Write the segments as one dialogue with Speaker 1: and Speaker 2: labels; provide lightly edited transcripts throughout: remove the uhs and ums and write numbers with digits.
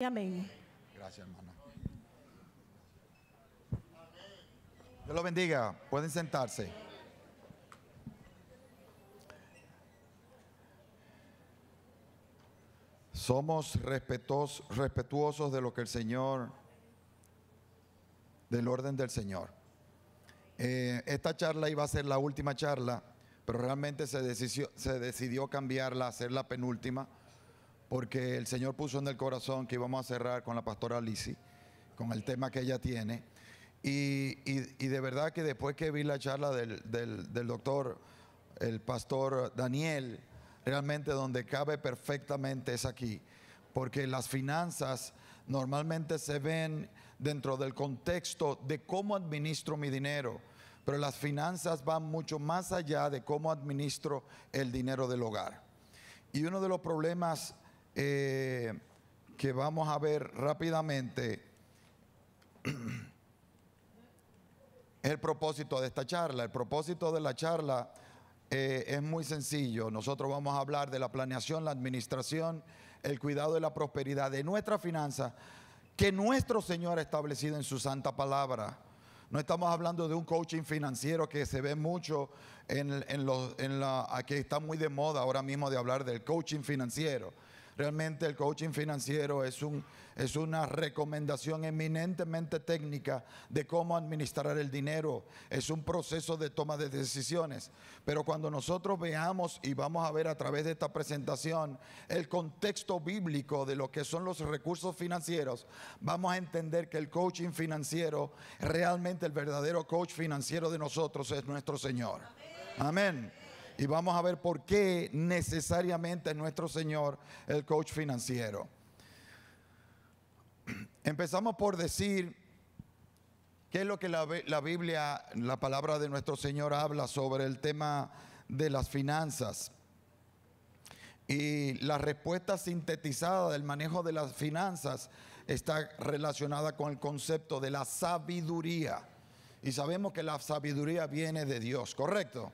Speaker 1: Amén.
Speaker 2: Gracias, hermana. Dios los bendiga. Pueden sentarse. Somos respetuosos de lo que el Señor, del orden del Señor. Esta charla iba a ser la última charla, pero realmente se decidió cambiarla, hacer la penúltima, porque el Señor puso en el corazón que íbamos a cerrar con la pastora Lizzy, con el tema que ella tiene. Y de verdad que después que vi la charla del doctor, el pastor Daniel, realmente donde cabe perfectamente es aquí, porque las finanzas normalmente se ven dentro del contexto de cómo administro mi dinero, pero las finanzas van mucho más allá de cómo administro el dinero del hogar. Y uno de los problemas que vamos a ver rápidamente es el propósito de esta charla. El propósito de la charla es muy sencillo. Nosotros vamos a hablar de la planeación, la administración, el cuidado de la prosperidad de nuestra finanza que nuestro Señor ha establecido en su santa palabra. No estamos hablando de un coaching financiero que se ve mucho que está muy de moda ahora mismo de hablar del coaching financiero. Realmente el coaching financiero es una recomendación eminentemente técnica de cómo administrar el dinero. Es un proceso de toma de decisiones. Pero cuando nosotros veamos y vamos a ver a través de esta presentación el contexto bíblico de lo que son los recursos financieros, vamos a entender que el coaching financiero, realmente el verdadero coach financiero de nosotros es nuestro Señor. Amén. Y vamos a ver por qué necesariamente es nuestro Señor el coach financiero. Empezamos por decir qué es lo que la Biblia, la palabra de nuestro Señor habla sobre el tema de las finanzas. Y la respuesta sintetizada del manejo de las finanzas está relacionada con el concepto de la sabiduría. Y sabemos que la sabiduría viene de Dios, ¿correcto?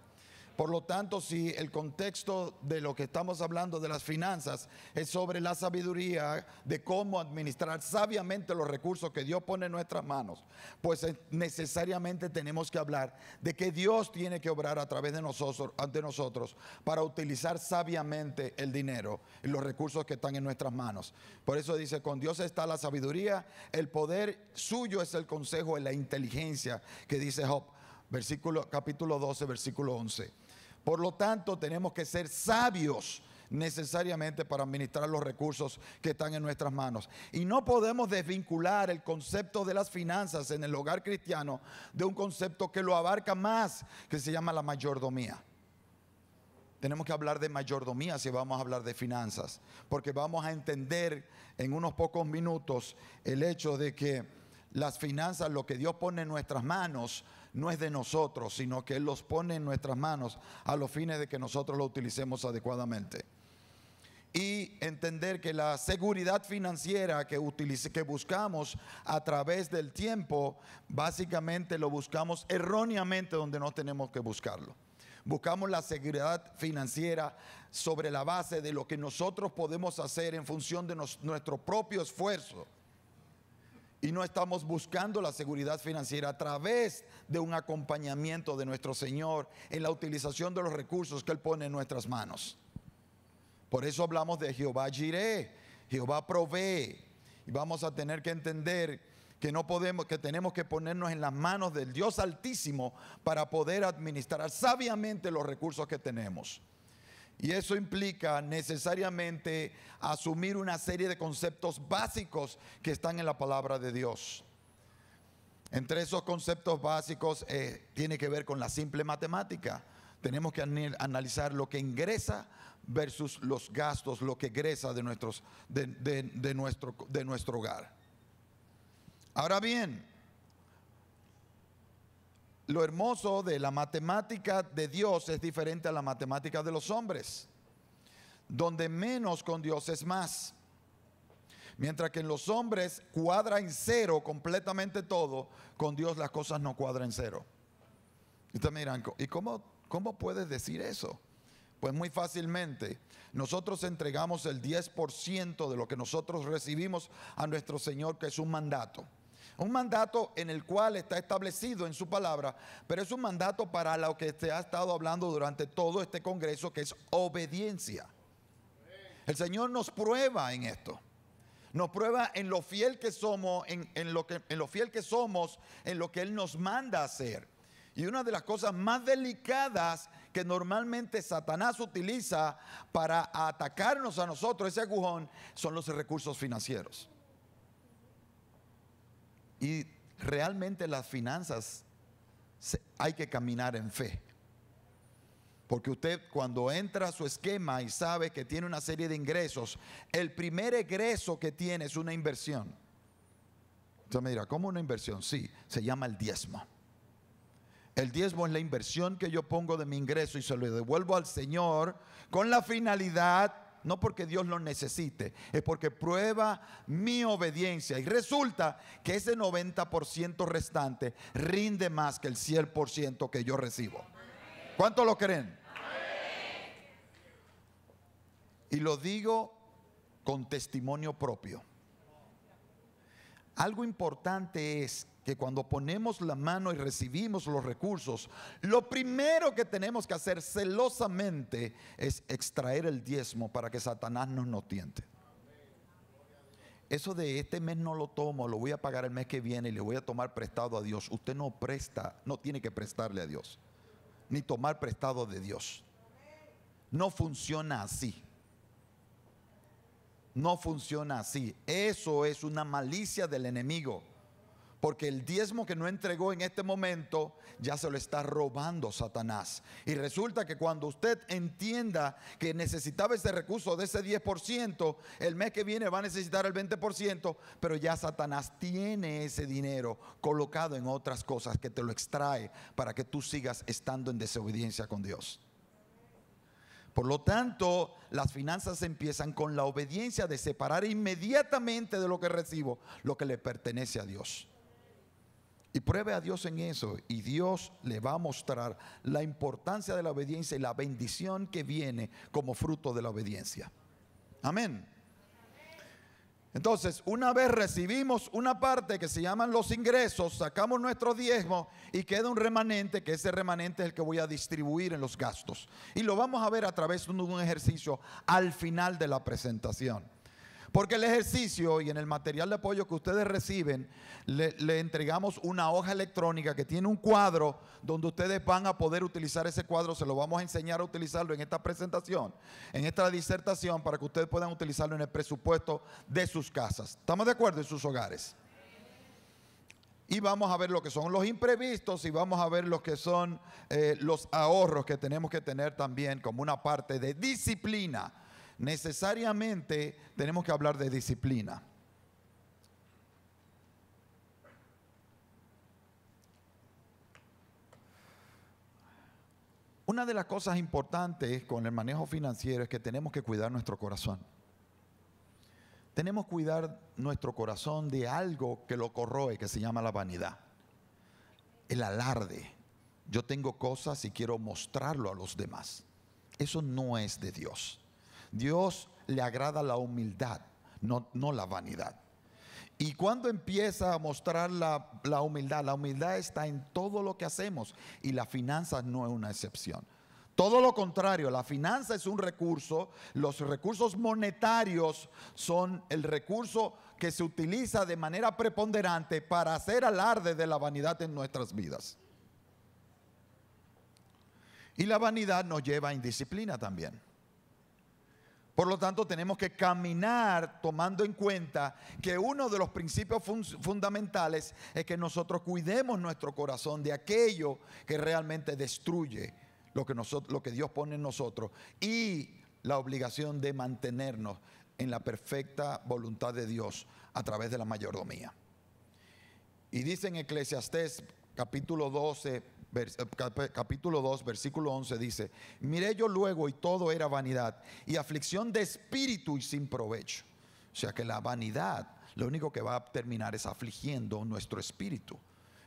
Speaker 2: Por lo tanto, si el contexto de lo que estamos hablando de las finanzas es sobre la sabiduría de cómo administrar sabiamente los recursos que Dios pone en nuestras manos, pues necesariamente tenemos que hablar de que Dios tiene que obrar a través de nosotros para utilizar sabiamente el dinero y los recursos que están en nuestras manos. Por eso dice, con Dios está la sabiduría, el poder suyo es el consejo y la inteligencia, que dice Job, capítulo 12, versículo 11. Por lo tanto, tenemos que ser sabios necesariamente para administrar los recursos que están en nuestras manos. Y no podemos desvincular el concepto de las finanzas en el hogar cristiano de un concepto que lo abarca más, que se llama la mayordomía. Tenemos que hablar de mayordomía si vamos a hablar de finanzas, porque vamos a entender en unos pocos minutos el hecho de que las finanzas, lo que Dios pone en nuestras manos, no es de nosotros, sino que Él los pone en nuestras manos a los fines de que nosotros lo utilicemos adecuadamente. Y entender que la seguridad financiera que buscamos a través del tiempo, básicamente lo buscamos erróneamente donde no tenemos que buscarlo. Buscamos la seguridad financiera sobre la base de lo que nosotros podemos hacer en función de nuestro propio esfuerzo. Y no estamos buscando la seguridad financiera a través de un acompañamiento de nuestro Señor en la utilización de los recursos que Él pone en nuestras manos. Por eso hablamos de Jehová Jireh, Jehová provee. Y vamos a tener que entender que tenemos que ponernos en las manos del Dios Altísimo para poder administrar sabiamente los recursos que tenemos. Y eso implica necesariamente asumir una serie de conceptos básicos que están en la palabra de Dios. Entre esos conceptos básicos tiene que ver con la simple matemática. Tenemos que analizar lo que ingresa versus los gastos, lo que egresa de nuestro hogar. Ahora bien, lo hermoso de la matemática de Dios es diferente a la matemática de los hombres, donde menos con Dios es más. Mientras que en los hombres cuadra en cero completamente todo, con Dios las cosas no cuadran en cero. Y ustedes miran, ¿y cómo puedes decir eso? Pues muy fácilmente nosotros entregamos el 10% de lo que nosotros recibimos a nuestro Señor, que es un mandato. Un mandato en el cual está establecido en su palabra, pero es un mandato para lo que se ha estado hablando durante todo este congreso, que es obediencia. El Señor nos prueba en esto. Nos prueba en lo fiel que somos, en lo fiel que somos, en lo que Él nos manda a hacer. Y una de las cosas más delicadas que normalmente Satanás utiliza para atacarnos a nosotros, ese agujón, son los recursos financieros. Y realmente las finanzas hay que caminar en fe. Porque usted, cuando entra a su esquema y sabe que tiene una serie de ingresos, el primer egreso que tiene es una inversión. Usted me dirá, ¿cómo una inversión? Sí, se llama el diezmo. El diezmo es la inversión que yo pongo de mi ingreso y se lo devuelvo al Señor con la finalidad, no porque Dios lo necesite, es porque prueba mi obediencia. Y resulta que ese 90% restante rinde más que el 100% que yo recibo. ¿Cuántos lo creen? Y lo digo con testimonio propio. Algo importante es que cuando ponemos la mano y recibimos los recursos, lo primero que tenemos que hacer celosamente es extraer el diezmo para que Satanás no nos tiente. Eso de este mes no lo tomo, lo voy a pagar el mes que viene y le voy a tomar prestado a Dios. Usted no presta, no tiene que prestarle a Dios, ni tomar prestado de Dios. No funciona así. No funciona así. Eso es una malicia del enemigo. Porque el diezmo que no entregó en este momento ya se lo está robando Satanás. Y resulta que cuando usted entienda que necesitaba ese recurso de ese 10%, el mes que viene va a necesitar el 20%, pero ya Satanás tiene ese dinero colocado en otras cosas que te lo extrae para que tú sigas estando en desobediencia con Dios. Por lo tanto, las finanzas empiezan con la obediencia de separar inmediatamente de lo que recibo lo que le pertenece a Dios. Y pruebe a Dios en eso y Dios le va a mostrar la importancia de la obediencia y la bendición que viene como fruto de la obediencia. Amén. Entonces, una vez recibimos una parte que se llaman los ingresos, sacamos nuestro diezmo y queda un remanente, que ese remanente es el que voy a distribuir en los gastos. Y lo vamos a ver a través de un ejercicio al final de la presentación. Porque el ejercicio y en el material de apoyo que ustedes reciben, le entregamos una hoja electrónica que tiene un cuadro donde ustedes van a poder utilizar ese cuadro. Se lo vamos a enseñar a utilizarlo en esta presentación, en esta disertación, para que ustedes puedan utilizarlo en el presupuesto de sus casas. ¿Estamos de acuerdo? En sus hogares. Y vamos a ver lo que son los imprevistos y vamos a ver lo que son los ahorros que tenemos que tener también como una parte de disciplina. Necesariamente tenemos que hablar de disciplina. Una de las cosas importantes con el manejo financiero es que tenemos que cuidar nuestro corazón. Tenemos que cuidar nuestro corazón de algo que lo corroe, que se llama la vanidad, el alarde. Yo tengo cosas y quiero mostrarlo a los demás. Eso no es de Dios. Dios le agrada la humildad, no la vanidad. Y cuando empieza a mostrar la humildad está en todo lo que hacemos y la finanza no es una excepción. Todo lo contrario, la finanza es un recurso, los recursos monetarios son el recurso que se utiliza de manera preponderante para hacer alarde de la vanidad en nuestras vidas. Y la vanidad nos lleva a indisciplina también. Por lo tanto, tenemos que caminar tomando en cuenta que uno de los principios fundamentales es que nosotros cuidemos nuestro corazón de aquello que realmente destruye lo que Dios pone en nosotros y la obligación de mantenernos en la perfecta voluntad de Dios a través de la mayordomía. Y dice en Eclesiastés capítulo 2, versículo 11, dice: miré yo luego y todo era vanidad y aflicción de espíritu y sin provecho. O sea que la vanidad lo único que va a terminar es afligiendo nuestro espíritu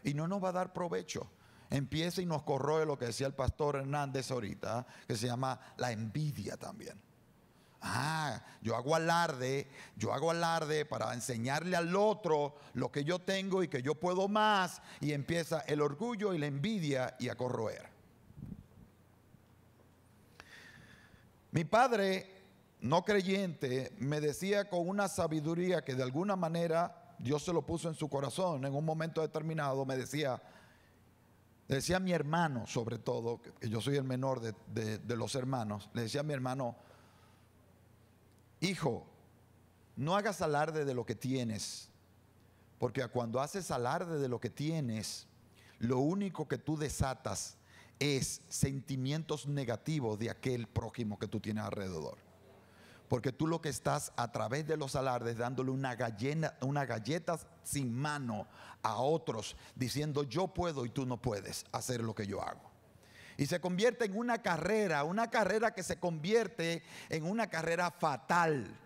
Speaker 2: y no nos va a dar provecho. empieza y nos corroe lo que decía el pastor Hernández ahorita, que se llama la envidia también. Yo hago alarde para enseñarle al otro lo que yo tengo y que yo puedo más, y empieza el orgullo y la envidia y a corroer. Mi padre, no creyente, me decía con una sabiduría que de alguna manera Dios se lo puso en su corazón. En un momento determinado me decía a mi hermano, sobre todo, que yo soy el menor de los hermanos, le decía a mi hermano: hijo, no hagas alarde de lo que tienes, porque cuando haces alarde de lo que tienes, lo único que tú desatas es sentimientos negativos de aquel prójimo que tú tienes alrededor. Porque tú lo que estás a través de los alardes dándole una galleta sin mano a otros, diciendo yo puedo y tú no puedes hacer lo que yo hago. Y se convierte en una carrera que se convierte en una carrera fatal.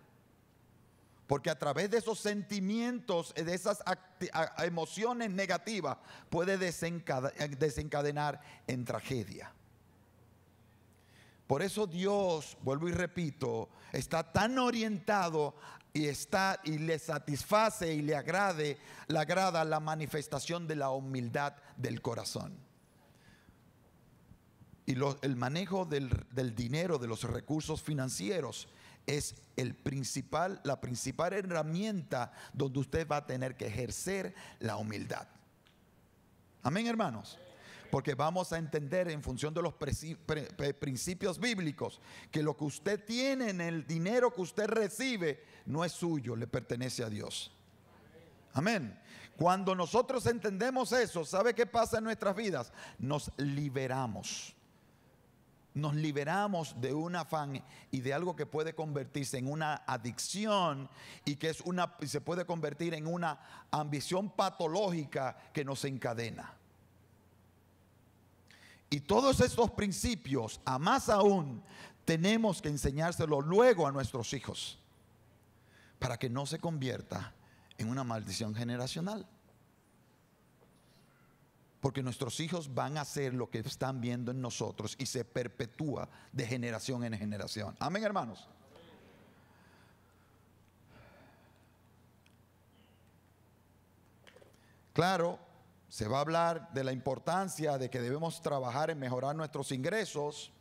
Speaker 2: Porque a través de esos sentimientos, de esas emociones negativas, puede desencadenar en tragedia. Por eso Dios, vuelvo y repito, está tan orientado y le satisface y le agrada la manifestación de la humildad del corazón. Y el manejo del dinero, de los recursos financieros, es la principal herramienta donde usted va a tener que ejercer la humildad. Amén, hermanos. Porque vamos a entender en función de los principios bíblicos que lo que usted tiene en el dinero que usted recibe no es suyo, le pertenece a Dios. Amén. Cuando nosotros entendemos eso, ¿sabe qué pasa en nuestras vidas? Nos liberamos. Nos liberamos de un afán y de algo que puede convertirse en una adicción y que se puede convertir en una ambición patológica que nos encadena. Y todos estos principios, a más aún, tenemos que enseñárselos luego a nuestros hijos para que no se convierta en una maldición generacional. Porque nuestros hijos van a hacer lo que están viendo en nosotros y se perpetúa de generación en generación. Amén, hermanos. Claro, se va a hablar de la importancia de que debemos trabajar en mejorar nuestros ingresos.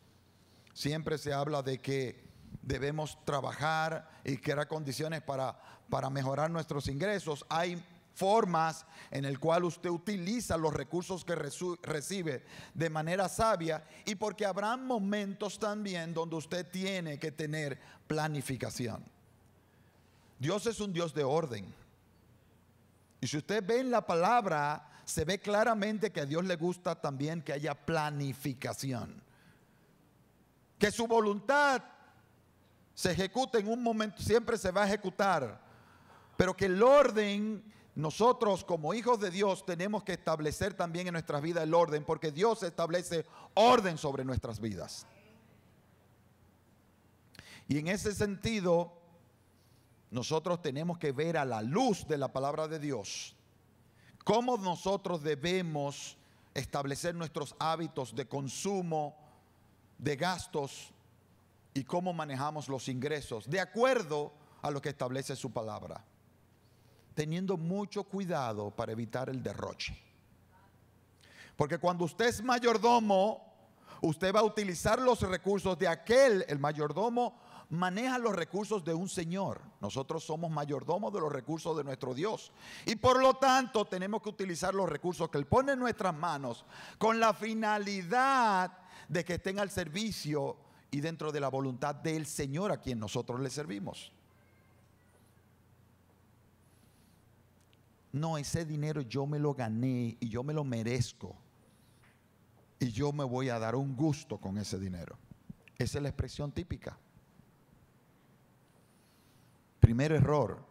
Speaker 2: Siempre se habla de que debemos trabajar y crear condiciones para mejorar nuestros ingresos. Hay formas en el cual usted utiliza los recursos que recibe de manera sabia, y porque habrá momentos también donde usted tiene que tener planificación. Dios es un Dios de orden, y si usted ve en la palabra, se ve claramente que a Dios le gusta también que haya planificación, que su voluntad se ejecute en un momento, siempre se va a ejecutar, pero que el orden, nosotros como hijos de Dios tenemos que establecer también en nuestras vidas el orden, porque Dios establece orden sobre nuestras vidas. Y en ese sentido, nosotros tenemos que ver a la luz de la palabra de Dios cómo nosotros debemos establecer nuestros hábitos de consumo, de gastos, y cómo manejamos los ingresos de acuerdo a lo que establece su palabra, teniendo mucho cuidado para evitar el derroche. Porque cuando usted es mayordomo, usted va a utilizar los recursos de el mayordomo maneja los recursos de un señor. Nosotros somos mayordomos de los recursos de nuestro Dios, y por lo tanto tenemos que utilizar los recursos que Él pone en nuestras manos con la finalidad de que estén al servicio y dentro de la voluntad del Señor a quien nosotros le servimos. No, ese dinero yo me lo gané y yo me lo merezco y yo me voy a dar un gusto con ese dinero. Esa es la expresión típica. Primer error: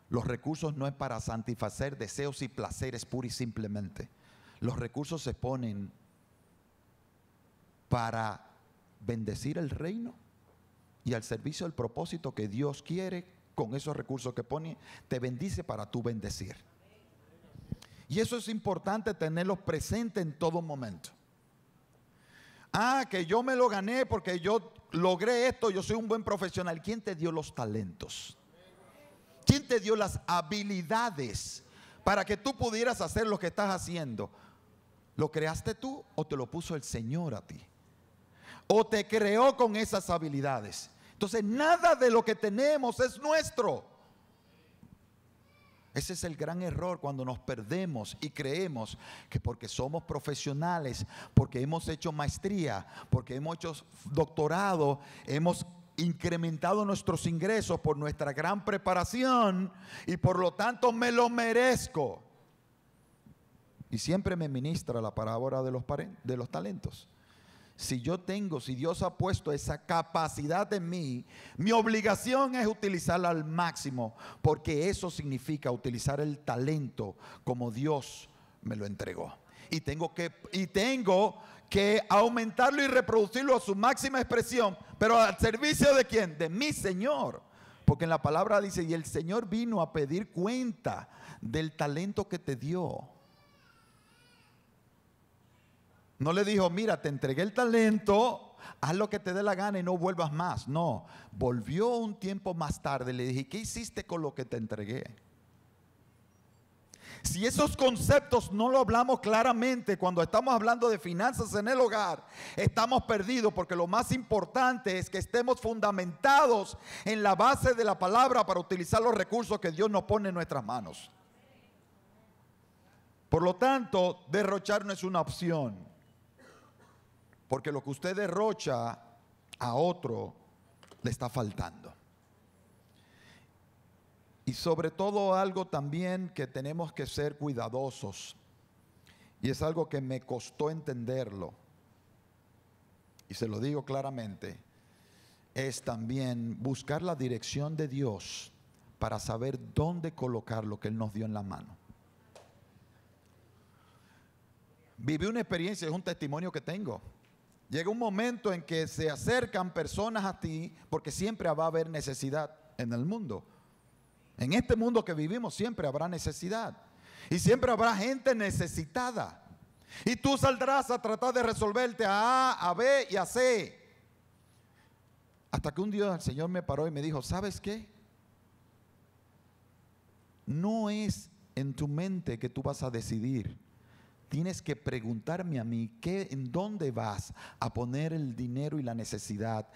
Speaker 2: los recursos no es para satisfacer deseos y placeres pura y simplemente. Los recursos se ponen para bendecir el reino y al servicio del propósito que Dios quiere. Con esos recursos que pone, te bendice para tú bendecir. Y eso es importante tenerlo presente en todo momento. Que yo me lo gané porque yo logré esto, yo soy un buen profesional. ¿Quién te dio los talentos? ¿Quién te dio las habilidades para que tú pudieras hacer lo que estás haciendo? ¿Lo creaste tú o te lo puso el Señor a ti? ¿O te creó con esas habilidades? Entonces nada de lo que tenemos es nuestro. Ese es el gran error cuando nos perdemos y creemos que porque somos profesionales, porque hemos hecho maestría, porque hemos hecho doctorado, hemos incrementado nuestros ingresos por nuestra gran preparación y por lo tanto me lo merezco. Y siempre me ministra la parábola de los talentos. Si Dios ha puesto esa capacidad en mí, mi obligación es utilizarla al máximo, porque eso significa utilizar el talento como Dios me lo entregó. Y tengo que aumentarlo y reproducirlo a su máxima expresión, pero al servicio ¿de quién? De mi Señor. Porque en la palabra dice, y el Señor vino a pedir cuenta del talento que te dio. No le dijo, mira, te entregué el talento, haz lo que te dé la gana y no vuelvas más. No, volvió un tiempo más tarde. Le dije, ¿qué hiciste con lo que te entregué? Si esos conceptos no lo hablamos claramente cuando estamos hablando de finanzas en el hogar, estamos perdidos, porque lo más importante es que estemos fundamentados en la base de la palabra para utilizar los recursos que Dios nos pone en nuestras manos. Por lo tanto, derrochar no es una opción. Porque lo que usted derrocha a otro le está faltando. Y sobre todo algo también que tenemos que ser cuidadosos. Y es algo que me costó entenderlo. Y se lo digo claramente. Es también buscar la dirección de Dios para saber dónde colocar lo que Él nos dio en la mano. Viví una experiencia, es un testimonio que tengo. Llega un momento en que se acercan personas a ti, porque siempre va a haber necesidad en el mundo. En este mundo que vivimos siempre habrá necesidad. Y siempre habrá gente necesitada. Y tú saldrás a tratar de resolverte a A, a B y a C. Hasta que un día el Señor me paró y me dijo, ¿sabes qué? No es en tu mente que tú vas a decidir. Tienes que preguntarme a mí en dónde vas a poner el dinero y la necesidad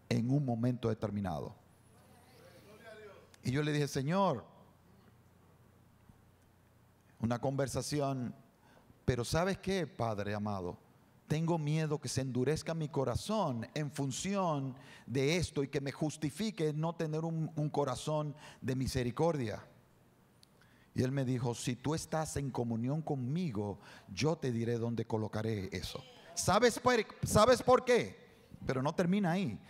Speaker 2: en un momento determinado. Y yo le dije, Señor, una conversación, pero ¿sabes qué, Padre amado? Tengo miedo que se endurezca mi corazón en función de esto y que me justifique no tener un corazón de misericordia. Y Él me dijo, si tú estás en comunión conmigo, yo te diré dónde colocaré eso. ¿Sabes por qué? Pero no termina ahí.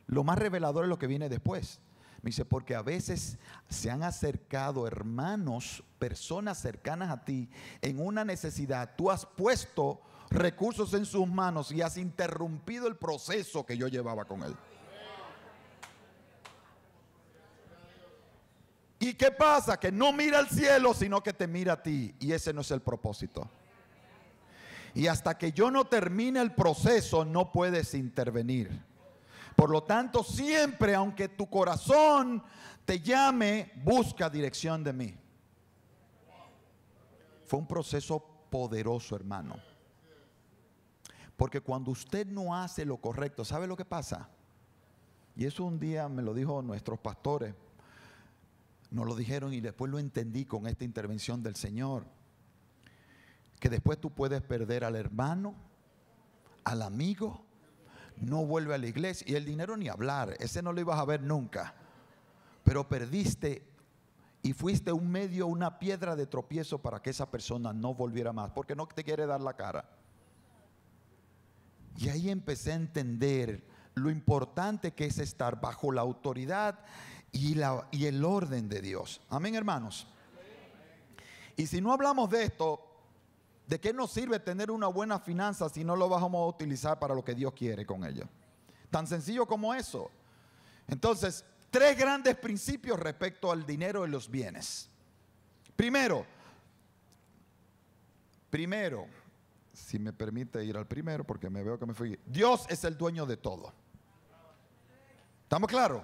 Speaker 2: Lo más revelador es lo que viene después. Me dice, porque a veces se han acercado hermanos, personas cercanas a ti en una necesidad. Tú has puesto recursos en sus manos y has interrumpido el proceso que yo llevaba con él. ¿Y qué pasa? Que no mira al cielo, sino que te mira a ti. Y ese no es el propósito. Y hasta que yo no termine el proceso, no puedes intervenir. Por lo tanto, siempre, aunque tu corazón te llame, busca dirección de mí. Fue un proceso poderoso, hermano. Porque cuando usted no hace lo correcto, ¿sabe lo que pasa? Y eso un día me lo dijo nuestros pastores. Nos lo dijeron y después lo entendí con esta intervención del Señor. Que después tú puedes perder al hermano, al amigo, no vuelve a la iglesia y el dinero ni hablar, ese no lo ibas a ver nunca. Pero perdiste y fuiste una piedra de tropiezo para que esa persona no volviera más, porque no te quiere dar la cara. Y ahí empecé a entender lo importante que es estar bajo la autoridad y el orden de Dios. Amén, hermanos. Y si no hablamos de esto, ¿de qué nos sirve tener una buena finanza si no lo vamos a utilizar para lo que Dios quiere con ella? Tan sencillo como eso. Entonces, 3 grandes principios respecto al dinero y los bienes. Primero, Primero, si me permite ir al primero, porque me veo que me fui. Dios es el dueño de todo. ¿Estamos claros?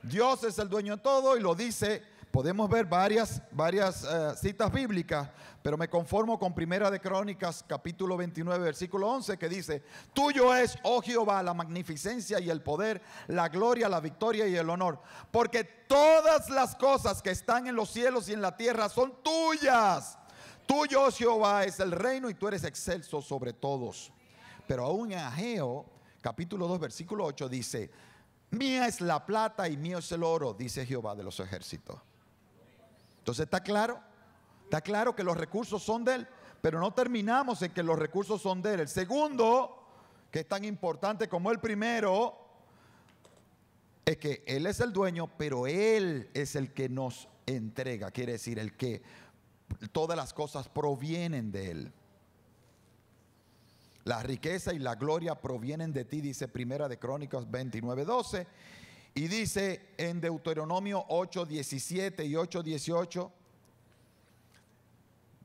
Speaker 2: Dios es el dueño de todo y lo dice. Podemos ver varias citas bíblicas, pero me conformo con Primera de Crónicas, capítulo 29, versículo 11, que dice: tuyo es, oh Jehová, la magnificencia y el poder, la gloria, la victoria y el honor, porque todas las cosas que están en los cielos y en la tierra son tuyas. Tuyo, Jehová, es el reino y tú eres excelso sobre todos. Pero aún en Ageo, capítulo 2, versículo 8, dice: mía es la plata y mío es el oro, dice Jehová de los ejércitos. Entonces, ¿está claro? Está claro que los recursos son de Él, pero no terminamos en que los recursos son de Él. El segundo, que es tan importante como el primero, es que Él es el dueño, pero Él es el que nos entrega. Quiere decir, el que todas las cosas provienen de Él. La riqueza y la gloria provienen de ti, dice Primera de Crónicas 29, 12. Y dice en Deuteronomio 8, 17 y 8, 18,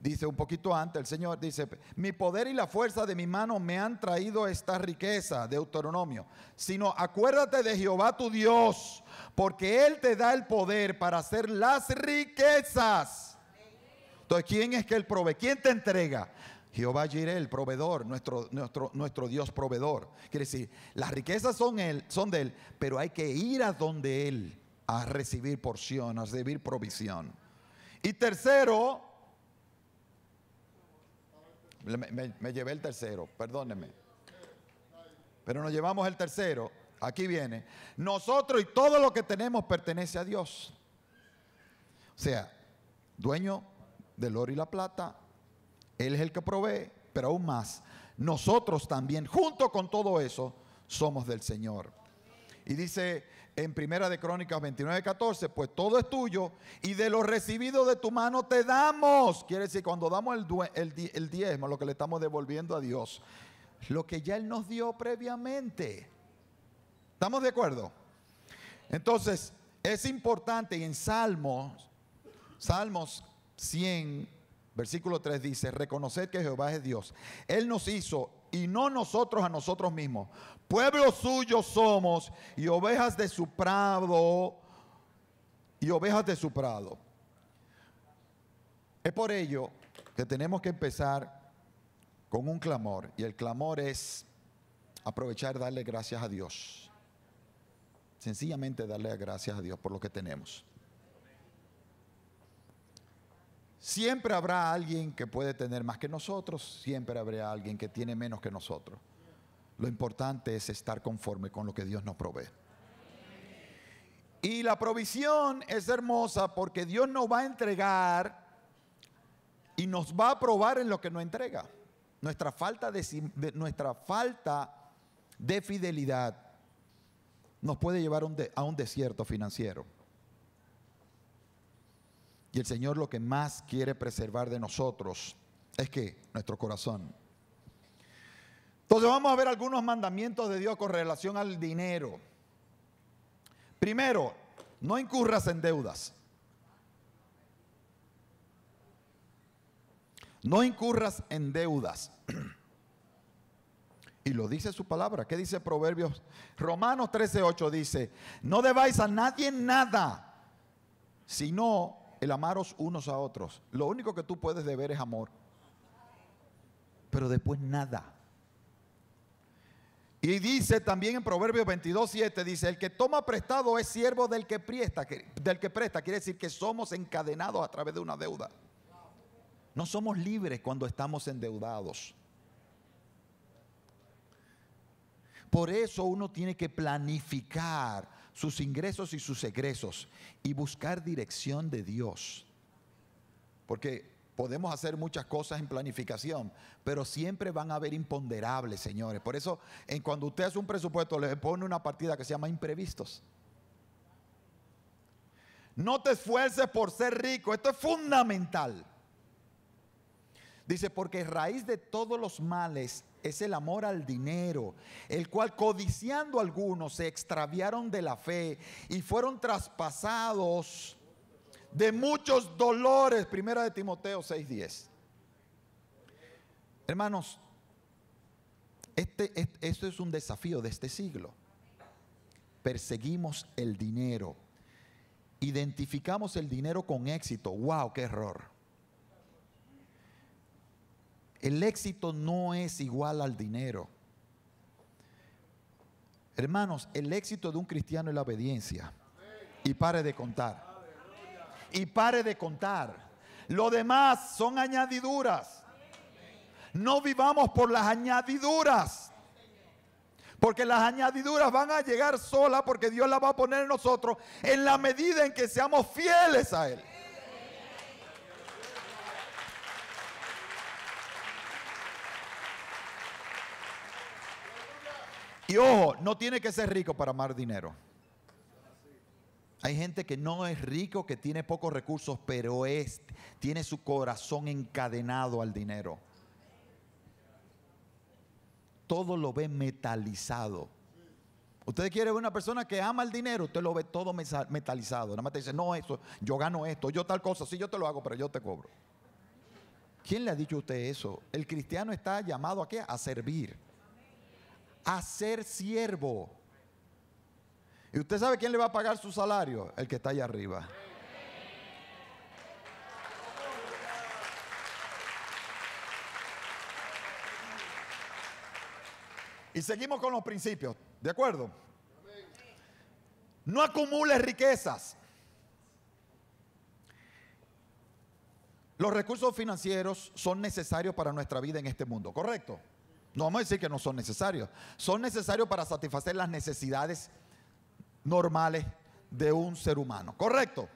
Speaker 2: dice un poquito antes, el Señor dice: mi poder y la fuerza de mi mano me han traído esta riqueza, Deuteronomio. Sino acuérdate de Jehová tu Dios, porque Él te da el poder para hacer las riquezas. Entonces, ¿quién es que Él provee? ¿Quién te entrega? Jehová Jireh, el proveedor, nuestro Dios proveedor. Quiere decir, las riquezas son de Él, pero hay que ir a donde Él a recibir porción, a recibir provisión. Y tercero, me llevé el tercero, perdónenme, pero nos llevamos el tercero. Aquí viene: nosotros y todo lo que tenemos pertenece a Dios. O sea, dueño del oro y la plata, Él es el que provee, pero aún más, nosotros también, junto con todo eso, somos del Señor. Y dice en Primera de Crónicas 29, 14, pues todo es tuyo y de lo recibido de tu mano te damos. Quiere decir, cuando damos el diezmo, lo que le estamos devolviendo a Dios, lo que ya Él nos dio previamente. ¿Estamos de acuerdo? Entonces, es importante, y en Salmos 100, versículo 3 dice: reconoced que Jehová es Dios. Él nos hizo y no nosotros a nosotros mismos. Pueblo suyo somos y ovejas de su prado. Es por ello que tenemos que empezar con un clamor. Y el clamor es aprovechar, darle gracias a Dios. Sencillamente darle gracias a Dios por lo que tenemos. Siempre habrá alguien que puede tener más que nosotros, siempre habrá alguien que tiene menos que nosotros. Lo importante es estar conforme con lo que Dios nos provee. Y la provisión es hermosa porque Dios nos va a entregar y nos va a probar en lo que nos entrega. Nuestra falta de fidelidad nos puede llevar a un desierto financiero. Y el Señor lo que más quiere preservar de nosotros es que nuestro corazón. Entonces vamos a ver algunos mandamientos de Dios con relación al dinero. Primero, no incurras en deudas. No incurras en deudas. Y lo dice su palabra. ¿Qué dice Proverbios? Romanos 13:8 dice: no debáis a nadie nada, sino el amaros unos a otros. Lo único que tú puedes deber es amor, pero después nada. Y dice también en Proverbios 22:7, dice: el que toma prestado es siervo del que presta. Quiere decir que somos encadenados a través de una deuda. No somos libres cuando estamos endeudados. Por eso uno tiene que planificar sus ingresos y sus egresos y buscar dirección de Dios. Porque podemos hacer muchas cosas en planificación, pero siempre van a haber imponderables, señores. Por eso, cuando usted hace un presupuesto, le pone una partida que se llama imprevistos. No te esfuerces por ser rico. Esto es fundamental. Dice: porque raíz de todos los males es el amor al dinero, el cual codiciando algunos se extraviaron de la fe y fueron traspasados de muchos dolores. Primera de Timoteo 6:10. Hermanos, esto es un desafío de este siglo. Perseguimos el dinero. Identificamos el dinero con éxito. ¡Wow! ¡Qué error! El éxito no es igual al dinero. Hermanos, el éxito de un cristiano es la obediencia. Y pare de contar. Y pare de contar. Lo demás son añadiduras. No vivamos por las añadiduras. Porque las añadiduras van a llegar solas, porque Dios las va a poner en nosotros en la medida en que seamos fieles a Él. Y ojo, no tiene que ser rico para amar dinero. Hay gente que no es rico, que tiene pocos recursos, pero tiene su corazón encadenado al dinero. Todo lo ve metalizado. Usted quiere ver una persona que ama el dinero, usted lo ve todo metalizado. Nada más te dice, no, eso, yo gano esto, yo tal cosa, sí, yo te lo hago, pero yo te cobro. ¿Quién le ha dicho a usted eso? El cristiano está llamado ¿a qué? A servir. A ser siervo. ¿Y usted sabe quién le va a pagar su salario? El que está allá arriba. Y seguimos con los principios, ¿de acuerdo? No acumule riquezas. Los recursos financieros son necesarios para nuestra vida en este mundo, ¿correcto? No vamos a decir que no son necesarios. Son necesarios para satisfacer las necesidades normales de un ser humano, ¿correcto?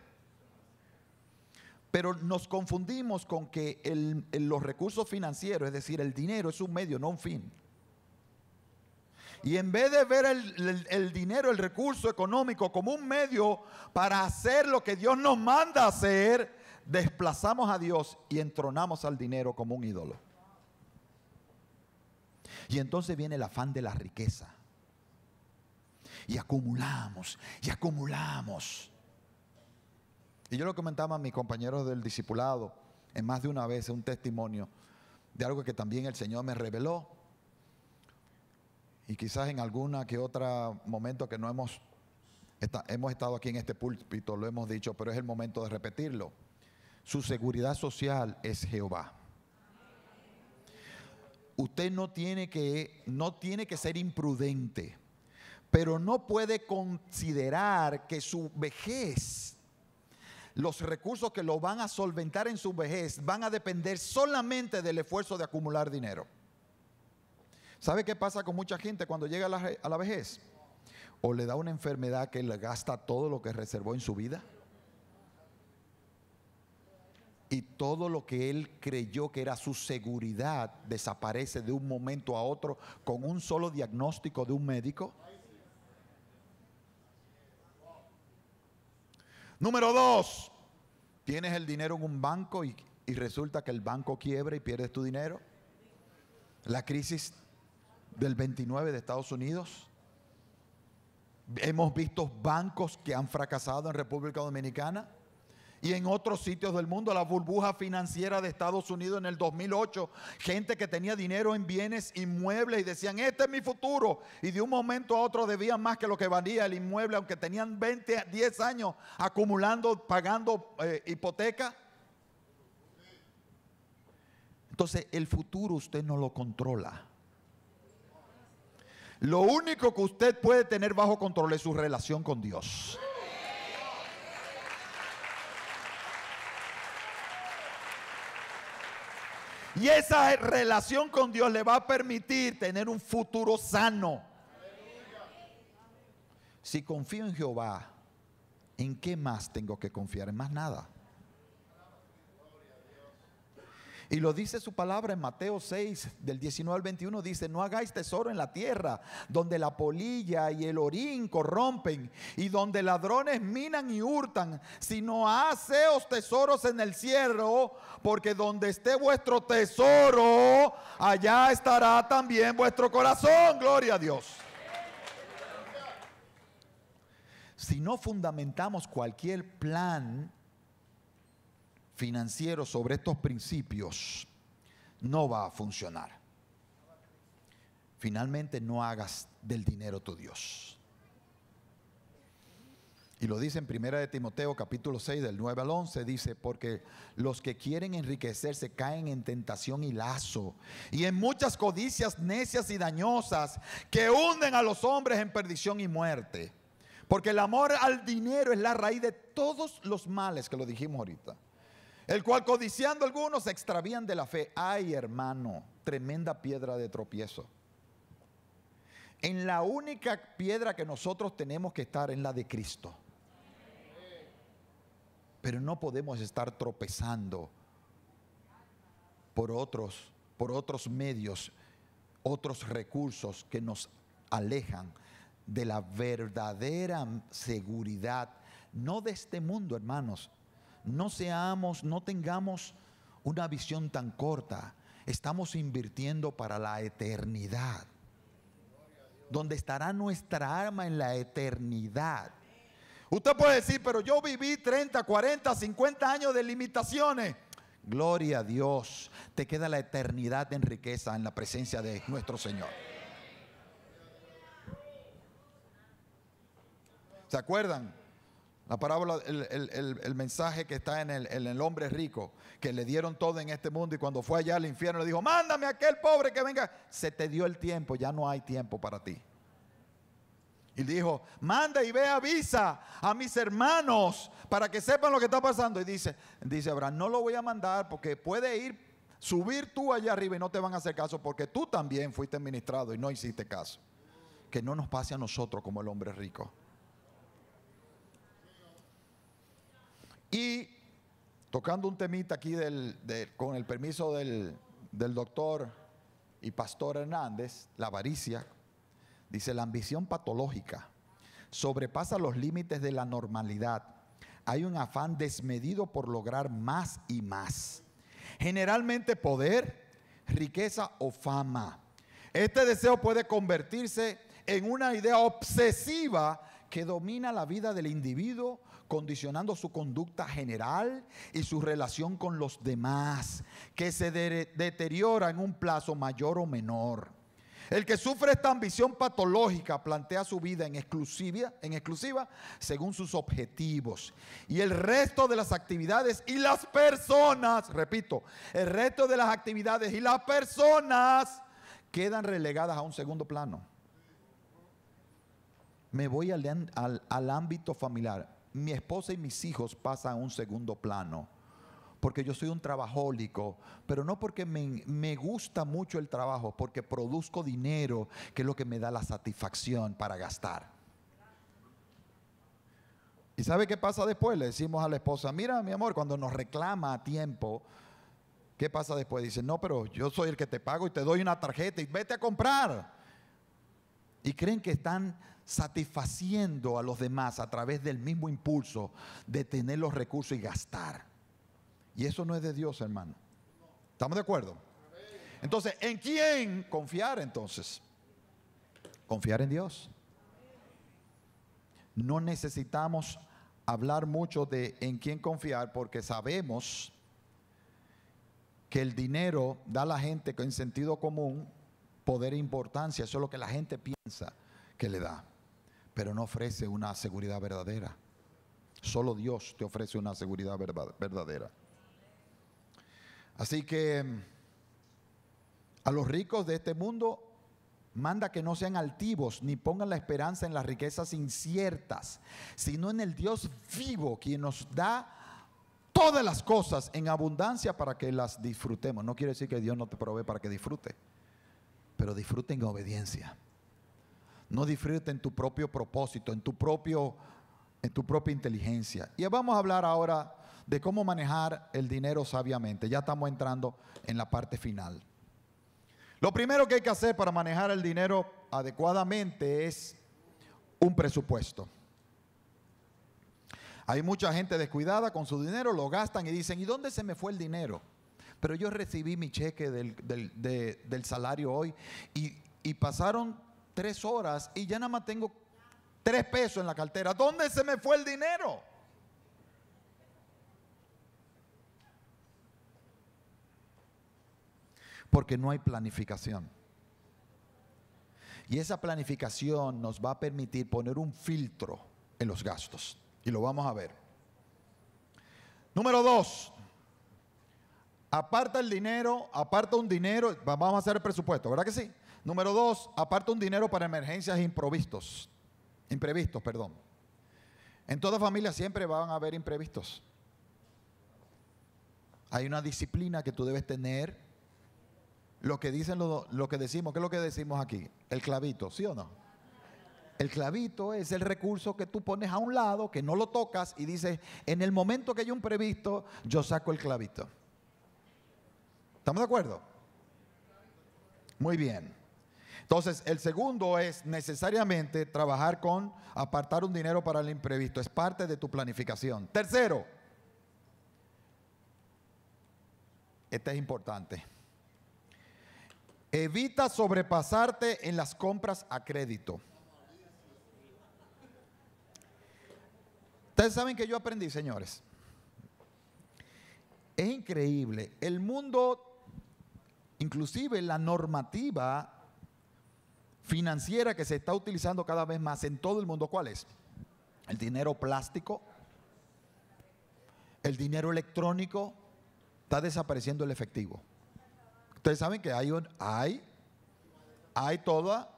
Speaker 2: Pero nos confundimos con que los recursos financieros, es decir, el dinero, es un medio, no un fin. Y en vez de ver el dinero, el recurso económico como un medio para hacer lo que Dios nos manda hacer, desplazamos a Dios y entronamos al dinero como un ídolo. Y entonces viene el afán de la riqueza. Y acumulamos, y acumulamos. Y yo lo comentaba a mis compañeros del discipulado en más de una vez, un testimonio de algo que también el Señor me reveló. Y quizás en alguna que otra momento que no hemos estado aquí en este púlpito, lo hemos dicho, pero es el momento de repetirlo. Su seguridad social es Jehová. Usted no tiene que ser imprudente, pero no puede considerar que su vejez, los recursos que lo van a solventar en su vejez, van a depender solamente del esfuerzo de acumular dinero. ¿Sabe qué pasa con mucha gente cuando llega a la vejez? O le da una enfermedad que le gasta todo lo que reservó en su vida. Y todo lo que él creyó que era su seguridad desaparece de un momento a otro con un solo diagnóstico de un médico. Número 2, tienes el dinero en un banco y resulta que el banco quiebra y pierdes tu dinero. La crisis del 29 de Estados Unidos. Hemos visto bancos que han fracasado en República Dominicana y en otros sitios del mundo. La burbuja financiera de Estados Unidos en el 2008, gente que tenía dinero en bienes inmuebles y decían, este es mi futuro, y de un momento a otro debían más que lo que valía el inmueble, aunque tenían 10 años acumulando, pagando hipoteca. Entonces el futuro usted no lo controla. Lo único que usted puede tener bajo control es su relación con Dios. Y esa relación con Dios le va a permitir tener un futuro sano. Si confío en Jehová, ¿en qué más tengo que confiar? En más nada. Y lo dice su palabra en Mateo 6, del 19 al 21, dice, no hagáis tesoro en la tierra, donde la polilla y el orín corrompen, y donde ladrones minan y hurtan, sino haceos tesoros en el cielo, porque donde esté vuestro tesoro, allá estará también vuestro corazón. Gloria a Dios. Si no fundamentamos cualquier plan financiero sobre estos principios, no va a funcionar. Finalmente, no hagas del dinero tu Dios. Y lo dice en 1 de Timoteo capítulo 6 del 9 al 11, dice: porque los que quieren enriquecerse caen en tentación y lazo, y en muchas codicias necias y dañosas que hunden a los hombres en perdición y muerte. Porque el amor al dinero es la raíz de todos los males, que lo dijimos ahorita, el cual codiciando algunos se extravían de la fe. Ay, hermano, tremenda piedra de tropiezo. En la única piedra que nosotros tenemos que estar en la de Cristo. Pero no podemos estar tropezando por otros medios, otros recursos que nos alejan de la verdadera seguridad, no de este mundo, hermanos. No tengamos una visión tan corta. Estamos invirtiendo para la eternidad, donde estará nuestra alma en la eternidad. Usted puede decir: pero yo viví 30, 40, 50 años de limitaciones. Gloria a Dios, te queda la eternidad en riqueza en la presencia de nuestro Señor. ¿Se acuerdan? La parábola, el mensaje que está en el hombre rico, que le dieron todo en este mundo, y cuando fue allá al infierno le dijo: mándame a aquel pobre que venga. Se te dio el tiempo, ya no hay tiempo para ti. Y dijo: manda y ve, avisa a mis hermanos para que sepan lo que está pasando. Y dice Abraham: no lo voy a mandar, porque puede subir tú allá arriba y no te van a hacer caso, porque tú también fuiste ministrado y no hiciste caso. Que no nos pase a nosotros como el hombre rico. Y tocando un temita aquí con el permiso del doctor y pastor Hernández, la avaricia. Dice: la ambición patológica sobrepasa los límites de la normalidad. Hay un afán desmedido por lograr más y más. Generalmente poder, riqueza o fama. Este deseo puede convertirse en una idea obsesiva que domina la vida del individuo, condicionando su conducta general y su relación con los demás, que se deteriora en un plazo mayor o menor. El que sufre esta ambición patológica plantea su vida en exclusiva según sus objetivos, y el resto de las actividades y las personas, repito, el resto de las actividades y las personas quedan relegadas a un segundo plano. Me voy al ámbito familiar. Mi esposa y mis hijos pasan a un segundo plano, porque yo soy un trabajólico, pero no porque me gusta mucho el trabajo, porque produzco dinero, que es lo que me da la satisfacción para gastar. ¿Y sabe qué pasa después? Le decimos a la esposa: mira, mi amor, cuando nos reclama a tiempo, ¿qué pasa después? Dice: no, pero yo soy el que te pago y te doy una tarjeta y vete a comprar. Y creen que están satisfaciendo a los demás a través del mismo impulso de tener los recursos y gastar. Y eso no es de Dios, hermano. ¿Estamos de acuerdo? Entonces, ¿en quién confiar entonces? Confiar en Dios. No necesitamos hablar mucho de en quién confiar, porque sabemos que el dinero da a la gente en sentido común poder e importancia. Eso es lo que la gente piensa que le da, pero no ofrece una seguridad verdadera. Solo Dios te ofrece una seguridad verdadera. Así que a los ricos de este mundo manda que no sean altivos ni pongan la esperanza en las riquezas inciertas, sino en el Dios vivo, quien nos da todas las cosas en abundancia para que las disfrutemos. No quiere decir que Dios no te provee para que disfrute, pero disfrute en obediencia. No disfrute en tu propio propósito, en tu propia inteligencia. Y vamos a hablar ahora de cómo manejar el dinero sabiamente. Ya estamos entrando en la parte final. Lo primero que hay que hacer para manejar el dinero adecuadamente es un presupuesto. Hay mucha gente descuidada con su dinero, lo gastan y dicen: ¿y dónde se me fue el dinero? Pero yo recibí mi cheque del salario hoy y pasaron 3 horas y ya nada más tengo 3 pesos en la cartera. ¿Dónde se me fue el dinero? Porque no hay planificación. Y esa planificación nos va a permitir poner un filtro en los gastos. Y lo vamos a ver. Número 2. Aparta el dinero, aparta un dinero. Vamos a hacer el presupuesto, ¿verdad que sí? Número 2. Aparta un dinero para emergencias imprevistos. En toda familia siempre van a haber imprevistos. Hay una disciplina que tú debes tener. Lo que dicen, lo que decimos, ¿qué es lo que decimos aquí? El clavito, ¿sí o no? El clavito es el recurso que tú pones a un lado, que no lo tocas y dices, en el momento que hay un imprevisto, yo saco el clavito. ¿Estamos de acuerdo? Muy bien. Entonces, el segundo es necesariamente trabajar con apartar un dinero para el imprevisto. Es parte de tu planificación. Tercero, este es importante. Evita sobrepasarte en las compras a crédito. Ustedes saben que yo aprendí, señores. Es increíble. El mundo, inclusive la normativa financiera que se está utilizando cada vez más en todo el mundo, ¿cuál es? El dinero plástico, el dinero electrónico, está desapareciendo el efectivo. Ustedes saben que hay toda,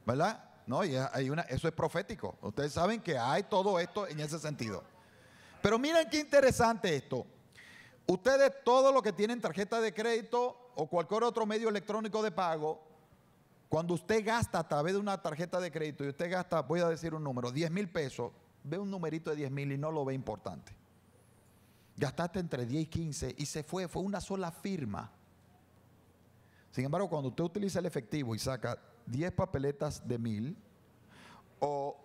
Speaker 2: ¿verdad? No, y eso es profético. Ustedes saben que hay todo esto en ese sentido. Pero miren qué interesante esto. Ustedes todo lo que tienen tarjeta de crédito o cualquier otro medio electrónico de pago, cuando usted gasta a través de una tarjeta de crédito y usted gasta, voy a decir un número, 10,000 pesos, ve un numerito de 10,000 y no lo ve importante. Gastaste entre 10 y 15 y fue una sola firma. Sin embargo, cuando usted utiliza el efectivo y saca 10 papeletas de 1,000 o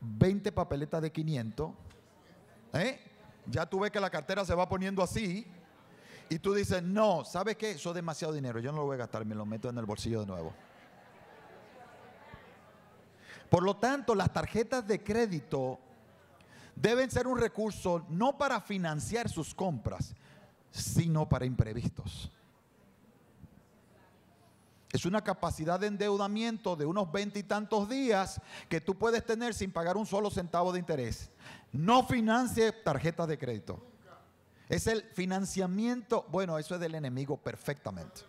Speaker 2: 20 papeletas de 500, ya tú ves que la cartera se va poniendo así y tú dices, no, ¿sabes qué? Eso es demasiado dinero, yo no lo voy a gastar, me lo meto en el bolsillo de nuevo. Por lo tanto, las tarjetas de crédito deben ser un recurso no para financiar sus compras, sino para imprevistos. Es una capacidad de endeudamiento de unos 20 y tantos días que tú puedes tener sin pagar un solo centavo de interés. No financie tarjetas de crédito. Es el financiamiento, bueno, eso es del enemigo perfectamente.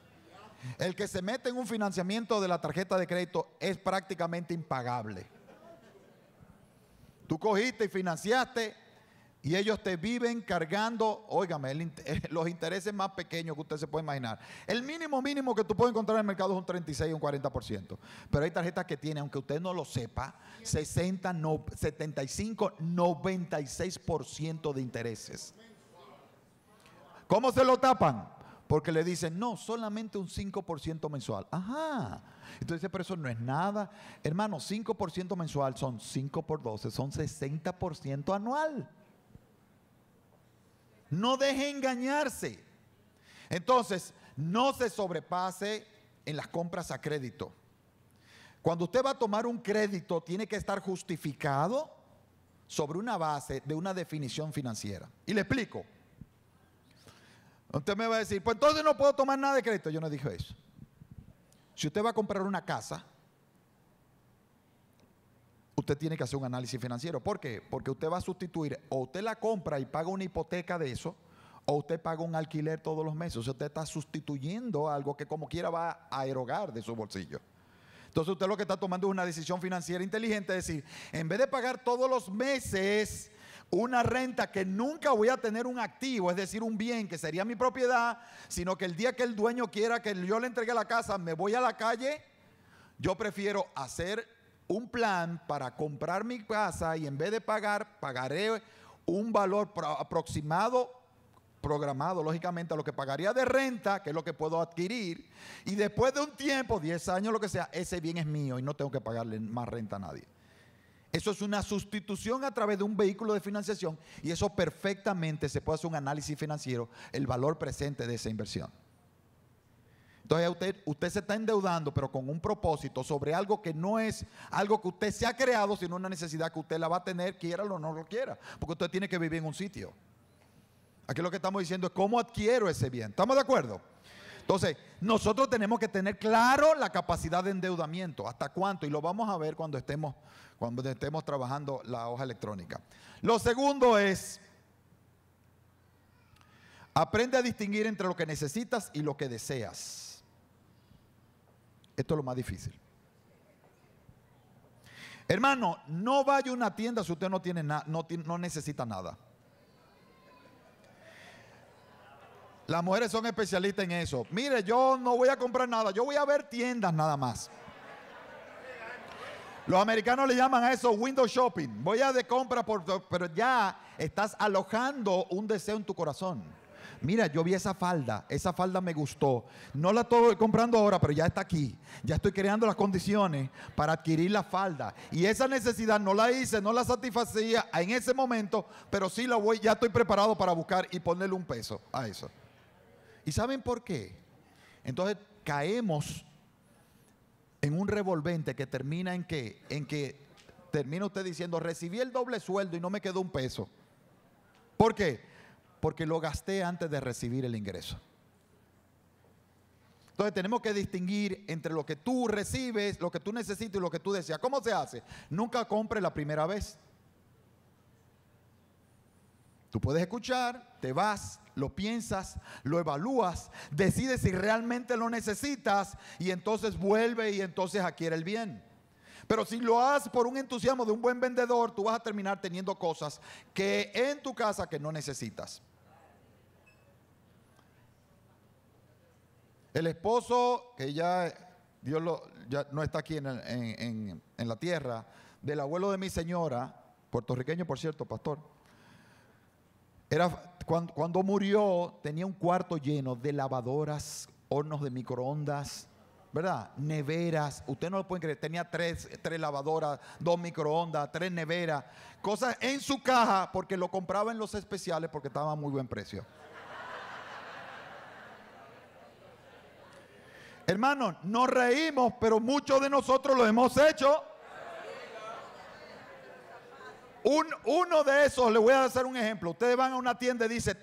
Speaker 2: El que se mete en un financiamiento de la tarjeta de crédito es prácticamente impagable. Tú cogiste y financiaste y ellos te viven cargando, óigame, los intereses más pequeños que usted se puede imaginar. El mínimo que tú puedes encontrar en el mercado es un 36 o un 40%. Pero hay tarjetas que tienen, aunque usted no lo sepa, 60, 75, 96% de intereses. ¿Cómo se lo tapan? Porque le dicen, no, solamente un 5% mensual. Ajá. Entonces, pero eso no es nada. Hermano, 5% mensual son 5 por 12, son 60% anual. No deje engañarse. Entonces, no se sobrepase en las compras a crédito. Cuando usted va a tomar un crédito, tiene que estar justificado sobre una base de una definición financiera. Y le explico. Usted me va a decir, pues entonces no puedo tomar nada de crédito. Yo no dije eso. Si usted va a comprar una casa, usted tiene que hacer un análisis financiero. ¿Por qué? Porque usted va a sustituir, o usted la compra y paga una hipoteca de eso, o usted paga un alquiler todos los meses. O sea, usted está sustituyendo algo que como quiera va a erogar de su bolsillo. Entonces usted lo que está tomando es una decisión financiera inteligente, es decir, en vez de pagar todos los meses una renta que nunca voy a tener un activo, es decir, un bien que sería mi propiedad, sino que el día que el dueño quiera que yo le entregue la casa, me voy a la calle, yo prefiero hacer un plan para comprar mi casa y en vez de pagar, pagaré un valor aproximado, programado lógicamente a lo que pagaría de renta, que es lo que puedo adquirir, y después de un tiempo, 10 años, lo que sea, ese bien es mío y no tengo que pagarle más renta a nadie. Eso es una sustitución a través de un vehículo de financiación y eso perfectamente se puede hacer un análisis financiero, el valor presente de esa inversión. Entonces usted se está endeudando, pero con un propósito sobre algo que no es algo que usted se ha creado, sino una necesidad que usted la va a tener, quiera o no lo quiera, porque usted tiene que vivir en un sitio. Aquí lo que estamos diciendo es cómo adquiero ese bien. ¿Estamos de acuerdo? Entonces, nosotros tenemos que tener claro la capacidad de endeudamiento, hasta cuánto, y lo vamos a ver cuando estemos trabajando la hoja electrónica. Lo segundo es, aprende a distinguir entre lo que necesitas y lo que deseas. Esto es lo más difícil. Hermano, no vaya a una tienda si usted no tiene no necesita nada. Las mujeres son especialistas en eso. Mire, yo no voy a comprar nada, yo voy a ver tiendas nada más. Los americanos le llaman a eso window shopping. Voy a de compra, pero ya estás alojando un deseo en tu corazón. Mira, yo vi esa falda me gustó. No la estoy comprando ahora, pero ya está aquí. Ya estoy creando las condiciones para adquirir la falda. Y esa necesidad no la hice, no la satisfacía en ese momento, pero sí ya estoy preparado para buscar y ponerle un peso a eso. ¿Y saben por qué? Entonces caemos en un revolvente que termina en qué? En que termina usted diciendo, recibí el doble sueldo y no me quedó un peso. ¿Por qué? Porque lo gasté antes de recibir el ingreso. Entonces tenemos que distinguir entre lo que tú recibes, lo que tú necesitas y lo que tú deseas. ¿Cómo se hace? Nunca compre la primera vez. Tú puedes escuchar, te vas, lo piensas, lo evalúas, decides si realmente lo necesitas y entonces vuelve y entonces adquiere el bien. Pero si lo haces por un entusiasmo de un buen vendedor, tú vas a terminar teniendo cosas que en tu casa que no necesitas. El esposo, que ya no está aquí en la tierra, del abuelo de mi señora, puertorriqueño por cierto, pastor, cuando murió tenía un cuarto lleno de lavadoras, hornos de microondas, ¿verdad? Neveras, usted no lo puede creer, tenía tres lavadoras, 2 microondas, 3 neveras, cosas en su caja porque lo compraba en los especiales porque estaba a muy buen precio. Hermanos, nos reímos, pero muchos de nosotros lo hemos hecho. Uno de esos, le voy a hacer un ejemplo. Ustedes van a una tienda y dice,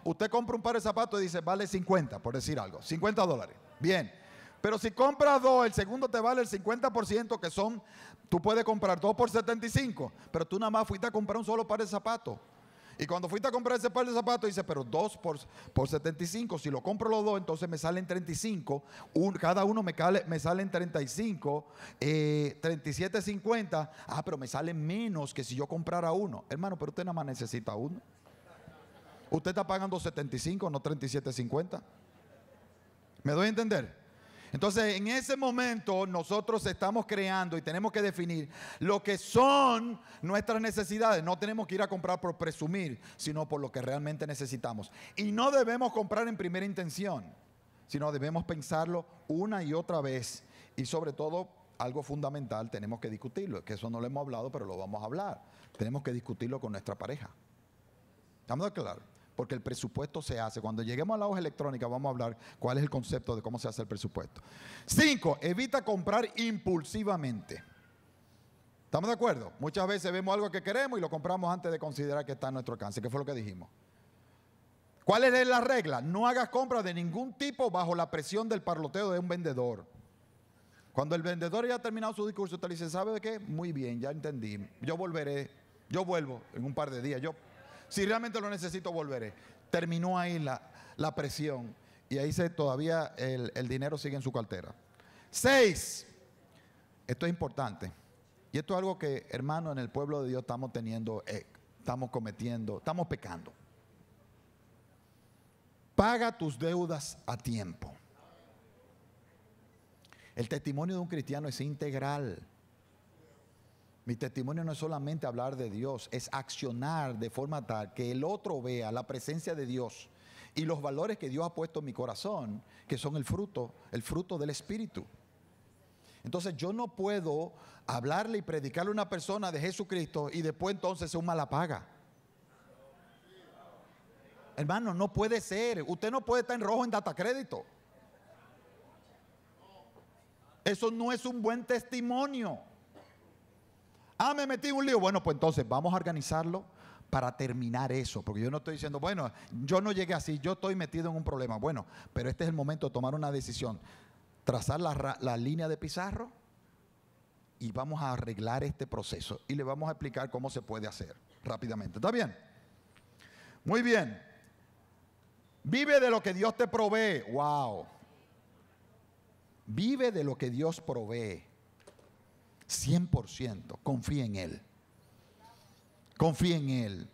Speaker 2: usted compra un par de zapatos y dice, vale 50, por decir algo, $50. Bien, pero si compras 2, el segundo te vale el 50%, que son, tú puedes comprar 2 por 75, pero tú nada más fuiste a comprar un solo par de zapatos. Y cuando fuiste a comprar ese par de zapatos, dice, pero 2 por 75, si lo compro los 2, entonces me salen 35, cada uno me salen 35, 37.50, pero me sale menos que si yo comprara uno. Hermano, pero usted nada más necesita uno. Usted está pagando 75, no 37.50. ¿Me doy a entender? Entonces, en ese momento nosotros estamos creando y tenemos que definir lo que son nuestras necesidades. No tenemos que ir a comprar por presumir, sino por lo que realmente necesitamos. Y no debemos comprar en primera intención, sino debemos pensarlo una y otra vez. Y sobre todo, algo fundamental, tenemos que discutirlo. Que eso no lo hemos hablado, pero lo vamos a hablar. Tenemos que discutirlo con nuestra pareja. ¿Estamos de claro? Porque el presupuesto se hace. Cuando lleguemos a la hoja electrónica vamos a hablar cuál es el concepto de cómo se hace el presupuesto. 5, evita comprar impulsivamente. ¿Estamos de acuerdo? Muchas veces vemos algo que queremos y lo compramos antes de considerar que está a nuestro alcance. ¿Qué fue lo que dijimos? ¿Cuál es la regla? No hagas compras de ningún tipo bajo la presión del parloteo de un vendedor. Cuando el vendedor ya ha terminado su discurso, usted le dice, ¿sabe de qué? Muy bien, ya entendí. Yo vuelvo en un par de días. Si realmente lo necesito, volveré. Terminó ahí la presión y ahí todavía el dinero sigue en su cartera. 6, esto es importante. Y esto es algo que, hermano, en el pueblo de Dios estamos cometiendo, estamos pecando. Paga tus deudas a tiempo. El testimonio de un cristiano es integral. Mi testimonio no es solamente hablar de Dios, es accionar de forma tal que el otro vea la presencia de Dios y los valores que Dios ha puesto en mi corazón, que son el fruto del Espíritu. Entonces yo no puedo hablarle y predicarle a una persona de Jesucristo y después entonces se mala paga. Hermano, no puede ser. Usted no puede estar en rojo en data crédito. Eso no es un buen testimonio. Me metí en un lío. Bueno, pues entonces vamos a organizarlo para terminar eso. Porque yo no estoy diciendo, bueno, yo no llegué así, yo estoy metido en un problema. Bueno, pero este es el momento de tomar una decisión. Trazar la línea de pizarro y vamos a arreglar este proceso. Y le vamos a explicar cómo se puede hacer rápidamente. ¿Está bien? Muy bien. Vive de lo que Dios te provee. Wow. Vive de lo que Dios provee. 100%. Confía en Él. Confía en Él.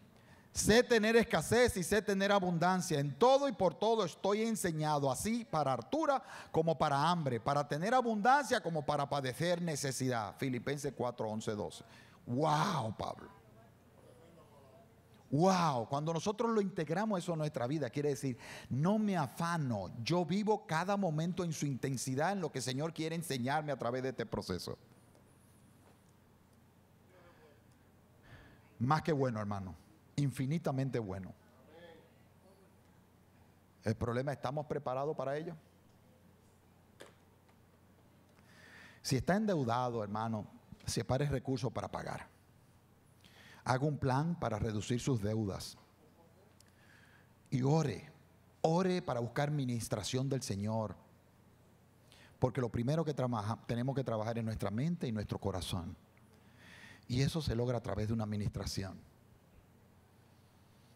Speaker 2: Sé tener escasez y sé tener abundancia. En todo y por todo estoy enseñado, así para hartura como para hambre, para tener abundancia como para padecer necesidad. Filipenses 4, 11, 12. Wow, Pablo. Wow, cuando nosotros lo integramos eso en nuestra vida, quiere decir, no me afano, yo vivo cada momento en su intensidad, en lo que el Señor quiere enseñarme a través de este proceso. Más que bueno, hermano, infinitamente bueno. El problema, ¿estamos preparados para ello? Si está endeudado, hermano, separe recursos para pagar. Haga un plan para reducir sus deudas. Y ore para buscar ministración del Señor. Porque lo primero que tenemos que trabajar es nuestra mente y nuestro corazón. Y eso se logra a través de una administración.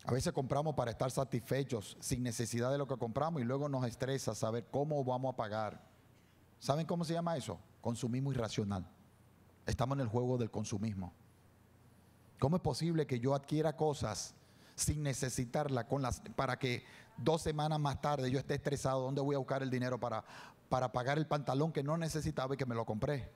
Speaker 2: A veces compramos para estar satisfechos sin necesidad de lo que compramos y luego nos estresa saber cómo vamos a pagar. ¿Saben cómo se llama eso? Consumismo irracional. Estamos en el juego del consumismo. ¿Cómo es posible que yo adquiera cosas sin necesitarlas para que 2 semanas más tarde yo esté estresado? ¿Dónde voy a buscar el dinero para pagar el pantalón que no necesitaba y que me lo compré?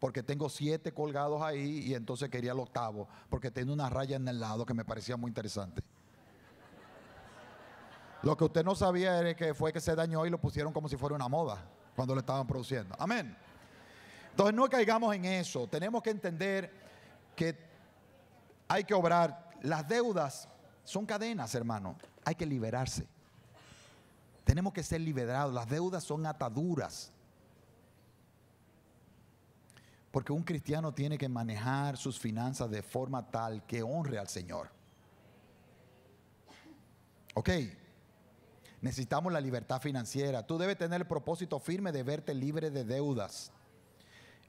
Speaker 2: Porque tengo 7 colgados ahí y entonces quería el 8º, porque tenía una raya en el lado que me parecía muy interesante. Lo que usted no sabía era que fue que se dañó y lo pusieron como si fuera una moda cuando lo estaban produciendo. Amén. Entonces no caigamos en eso. Tenemos que entender que hay que obrar. Las deudas son cadenas, hermano. Hay que liberarse. Tenemos que ser liberados. Las deudas son ataduras. Porque un cristiano tiene que manejar sus finanzas de forma tal que honre al Señor. Ok. Necesitamos la libertad financiera. Tú debes tener el propósito firme de verte libre de deudas.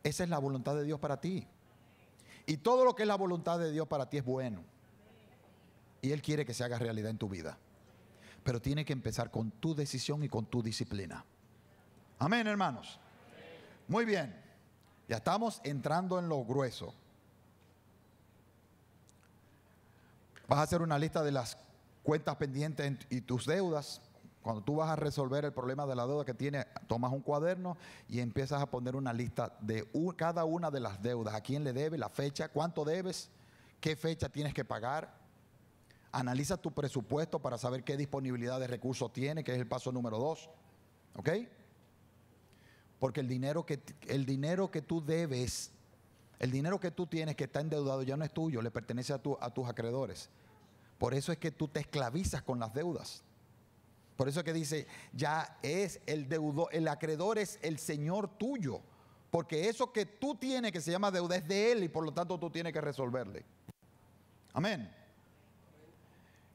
Speaker 2: Esa es la voluntad de Dios para ti. Y todo lo que es la voluntad de Dios para ti es bueno. Y Él quiere que se haga realidad en tu vida. Pero tiene que empezar con tu decisión y con tu disciplina. Amén, hermanos. Muy bien. Ya estamos entrando en lo grueso. Vas a hacer una lista de las cuentas pendientes y tus deudas. Cuando tú vas a resolver el problema de la deuda que tienes, tomas un cuaderno y empiezas a poner una lista de cada una de las deudas. ¿A quién le debes? La fecha, cuánto debes, qué fecha tienes que pagar. Analiza tu presupuesto para saber qué disponibilidad de recursos tiene, que es el paso número 2. ¿Ok? Porque el dinero que tú debes, el dinero que tú tienes que está endeudado ya no es tuyo, le pertenece a tus acreedores. Por eso es que tú te esclavizas con las deudas. Por eso es que dice, ya es el deudor, el acreedor es el señor tuyo. Porque eso que tú tienes, que se llama deuda, es de él y por lo tanto tú tienes que resolverle. Amén.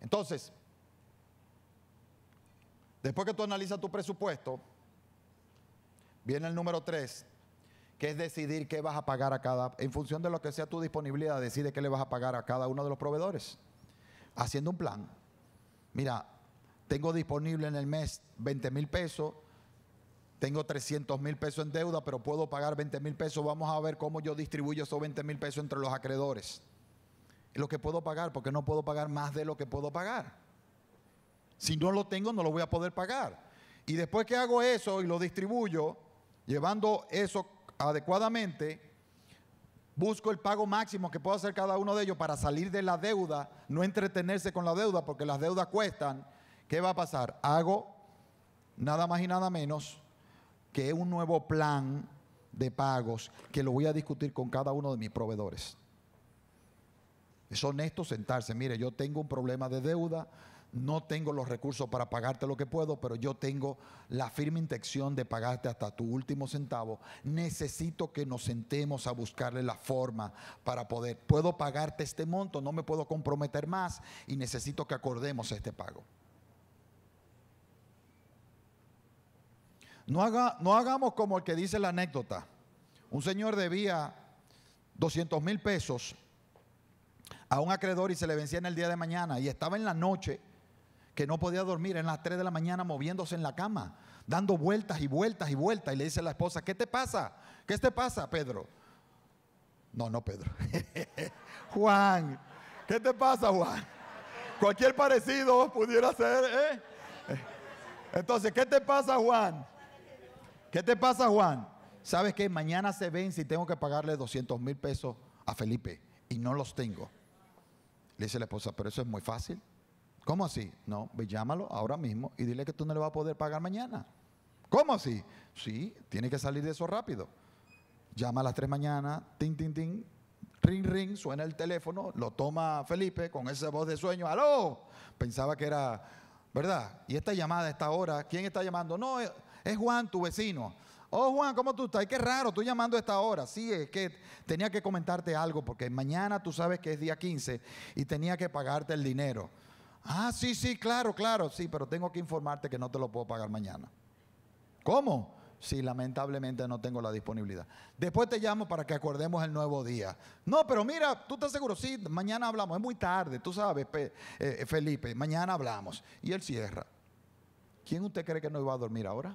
Speaker 2: Entonces, después que tú analizas tu presupuesto, viene el número 3, que es decidir qué vas a pagar en función de lo que sea tu disponibilidad, decide qué le vas a pagar a cada uno de los proveedores. Haciendo un plan. Mira, tengo disponible en el mes 20,000 pesos, tengo 300,000 pesos en deuda, pero puedo pagar 20,000 pesos. Vamos a ver cómo yo distribuyo esos 20,000 pesos entre los acreedores. Es lo que puedo pagar, porque no puedo pagar más de lo que puedo pagar. Si no lo tengo, no lo voy a poder pagar. Y después que hago eso y lo distribuyo, llevando eso adecuadamente, busco el pago máximo que puedo hacer cada uno de ellos para salir de la deuda, no entretenerse con la deuda, porque las deudas cuestan. ¿Qué va a pasar? Hago nada más y nada menos que un nuevo plan de pagos que lo voy a discutir con cada uno de mis proveedores. Es honesto sentarse. Mire, yo tengo un problema de deuda no tengo los recursos para pagarte lo que puedo, pero yo tengo la firme intención de pagarte hasta tu último centavo. Necesito que nos sentemos a buscarle la forma para poder. Puedo pagarte este monto, no me puedo comprometer más y necesito que acordemos este pago. No hagamos como el que dice la anécdota. Un señor debía 200,000 pesos a un acreedor y se le vencía en el día de mañana y estaba en la noche que no podía dormir, en las 3 de la mañana moviéndose en la cama, dando vueltas y vueltas y vueltas, y le dice a la esposa: ¿qué te pasa? ¿Qué te pasa, Pedro? No, Pedro. Juan, ¿qué te pasa, Juan? Cualquier parecido pudiera ser, ¿eh? Entonces, ¿qué te pasa, Juan? ¿Qué te pasa, Juan? ¿Sabes qué? Mañana se vence y tengo que pagarle 200,000 pesos a Felipe y no los tengo. Le dice la esposa: pero eso es muy fácil. ¿Cómo así? No, ve, llámalo ahora mismo y dile que tú no le vas a poder pagar mañana. ¿Cómo así? Sí, tiene que salir de eso rápido. Llama a las 3 de la mañana, tin, tin, tin, ring, ring, suena el teléfono, lo toma Felipe con esa voz de sueño. ¡Aló! Pensaba que era, ¿verdad? Y esta llamada a esta hora, ¿quién está llamando? No, es Juan, tu vecino. Oh, Juan, ¿cómo tú estás? Qué raro, tú llamando a esta hora. Sí, es que tenía que comentarte algo porque mañana tú sabes que es día 15 y tenía que pagarte el dinero. Ah, sí, claro, sí, pero tengo que informarte que no te lo puedo pagar mañana. ¿Cómo? Sí, lamentablemente no tengo la disponibilidad. Después te llamo para que acordemos el nuevo día. No, pero mira, ¿tú estás seguro? Sí, mañana hablamos, es muy tarde, tú sabes, Felipe, mañana hablamos. Y él cierra. ¿Quién usted cree que no iba a dormir ahora?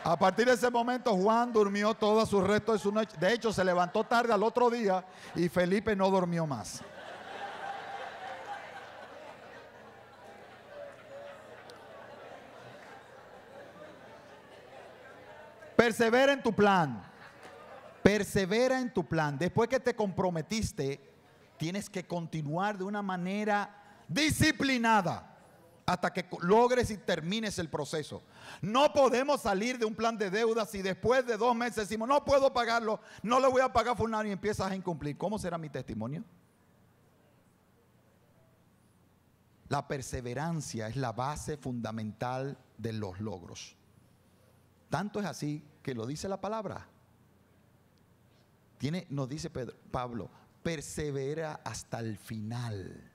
Speaker 2: A partir de ese momento Juan durmió todo su resto de su noche. De hecho, se levantó tarde al otro día y Felipe no durmió más. Persevera en tu plan. Persevera en tu plan. Después que te comprometiste, tienes que continuar de una manera disciplinada hasta que logres y termines el proceso. No podemos salir de un plan de deuda si después de 2 meses decimos: no puedo pagarlo, no le voy a pagar a fulano, y empiezas a incumplir. ¿Cómo será mi testimonio? La perseverancia es la base fundamental de los logros. Tanto es así que lo dice la palabra. Nos dice Pablo: persevera hasta el final.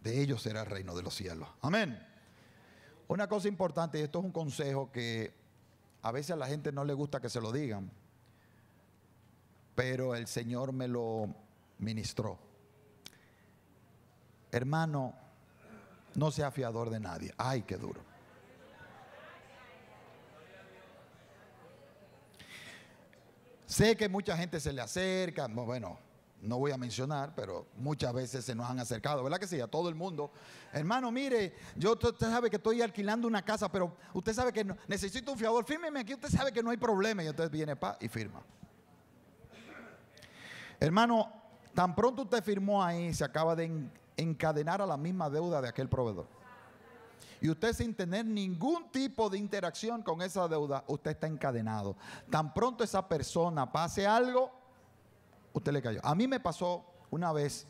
Speaker 2: De ellos será el reino de los cielos. Amén. Una cosa importante, y esto es un consejo que a veces a la gente no le gusta que se lo digan, pero el Señor me lo ministró. Hermano, no sea fiador de nadie. Ay, qué duro. Sé que mucha gente se le acerca, bueno, no voy a mencionar, pero muchas veces se nos han acercado, ¿verdad que sí? A todo el mundo. Hermano, mire, usted sabe que estoy alquilando una casa, pero usted sabe que necesito un fiador, fírmeme aquí, usted sabe que no hay problema. Y entonces viene y firma. Hermano, tan pronto usted firmó ahí, se acaba de encadenar a la misma deuda de aquel proveedor. Y usted, sin tener ningún tipo de interacción con esa deuda, usted está encadenado. Tan pronto esa persona pase algo, usted le cayó. A mí me pasó una vez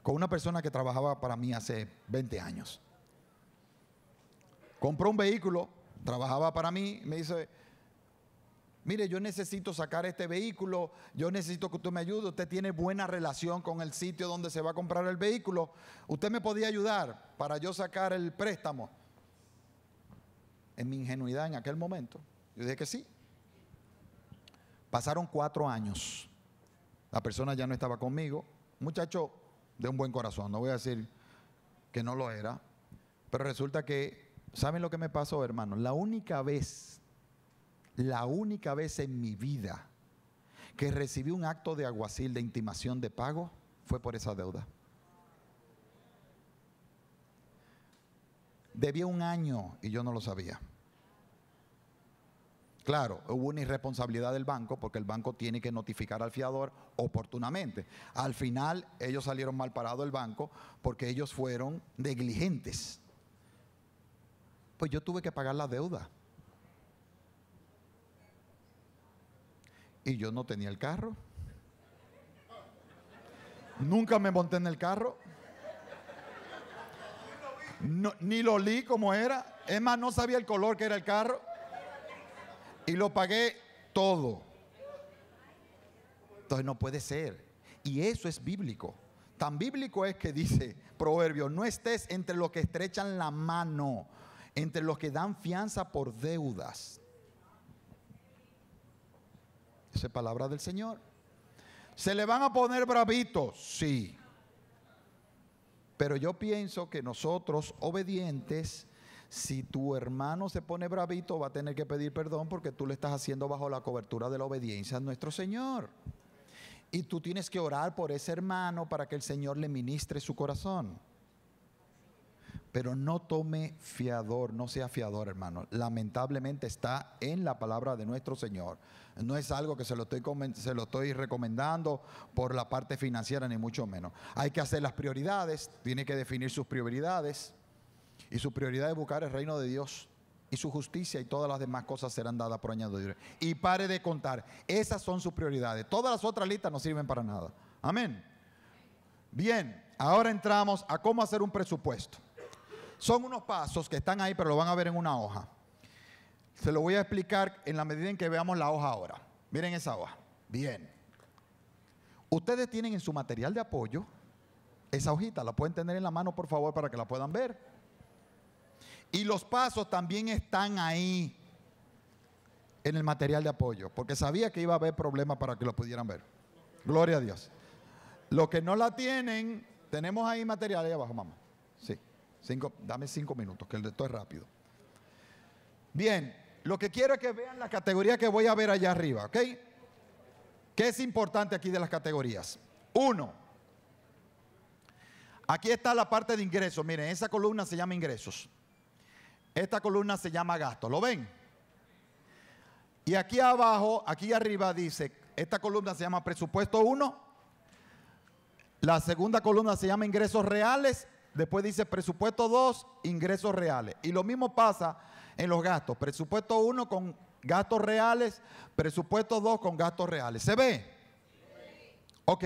Speaker 2: con una persona que trabajaba para mí hace 20 años. Compró un vehículo, trabajaba para mí, me dice: mire, yo necesito sacar este vehículo, yo necesito que usted me ayude, usted tiene buena relación con el sitio donde se va a comprar el vehículo, usted me podía ayudar para yo sacar el préstamo. En mi ingenuidad en aquel momento, yo dije que sí. Pasaron 4 años, la persona ya no estaba conmigo, muchacho de un buen corazón, no voy a decir que no lo era, pero resulta que, ¿saben lo que me pasó, hermano? La única vez en mi vida que recibí un acto de alguacil de intimación de pago fue por esa deuda. Debía 1 año y yo no lo sabía. Claro, hubo una irresponsabilidad del banco porque el banco tiene que notificar al fiador oportunamente. Al final ellos salieron mal parados del banco porque ellos fueron negligentes. Pues yo tuve que pagar la deuda. Y yo no tenía el carro. Nunca me monté en el carro. No, ni lo olí como era. Es más, no sabía el color que era el carro. Y lo pagué todo. Entonces no puede ser. Y eso es bíblico. Tan bíblico es que dice Proverbios: no estés entre los que estrechan la mano, entre los que dan fianza por deudas. Esa es palabra del Señor. ¿Se le van a poner bravitos? Sí. Pero yo pienso que nosotros, obedientes, si tu hermano se pone bravito, va a tener que pedir perdón, porque tú le estás haciendo bajo la cobertura de la obediencia a nuestro Señor. Y tú tienes que orar por ese hermano para que el Señor le ministre su corazón. Pero no tome fiador, no sea fiador, hermano. Lamentablemente está en la palabra de nuestro Señor. No es algo que se lo estoy recomendando por la parte financiera, ni mucho menos. Hay que hacer las prioridades, tiene que definir sus prioridades. Y su prioridad es buscar el reino de Dios y su justicia, y todas las demás cosas serán dadas por añadidura. Y pare de contar. Esas son sus prioridades. Todas las otras listas no sirven para nada. Amén. Bien, ahora entramos a cómo hacer un presupuesto. Son unos pasos que están ahí, pero lo van a ver en una hoja. Se lo voy a explicar en la medida en que veamos la hoja ahora. Miren esa hoja. Bien. Ustedes tienen en su material de apoyo esa hojita. La pueden tener en la mano, por favor, para que la puedan ver. Y los pasos también están ahí en el material de apoyo, porque sabía que iba a haber problemas para que lo pudieran ver. Gloria a Dios. Los que no la tienen, tenemos ahí material ahí abajo, mamá. Sí. Dame 5 minutos, que esto es rápido. Bien, lo que quiero es que vean la categoría que voy a ver allá arriba, ¿ok? ¿Qué es importante aquí de las categorías? 1. Aquí está la parte de ingresos. Miren, esa columna se llama ingresos. Esta columna se llama gastos. ¿Lo ven? Y aquí abajo, aquí arriba dice, esta columna se llama presupuesto 1. La segunda columna se llama ingresos reales. Después dice presupuesto 2, ingresos reales. Y lo mismo pasa en los gastos. Presupuesto 1 con gastos reales, presupuesto 2 con gastos reales. ¿Se ve? Ok.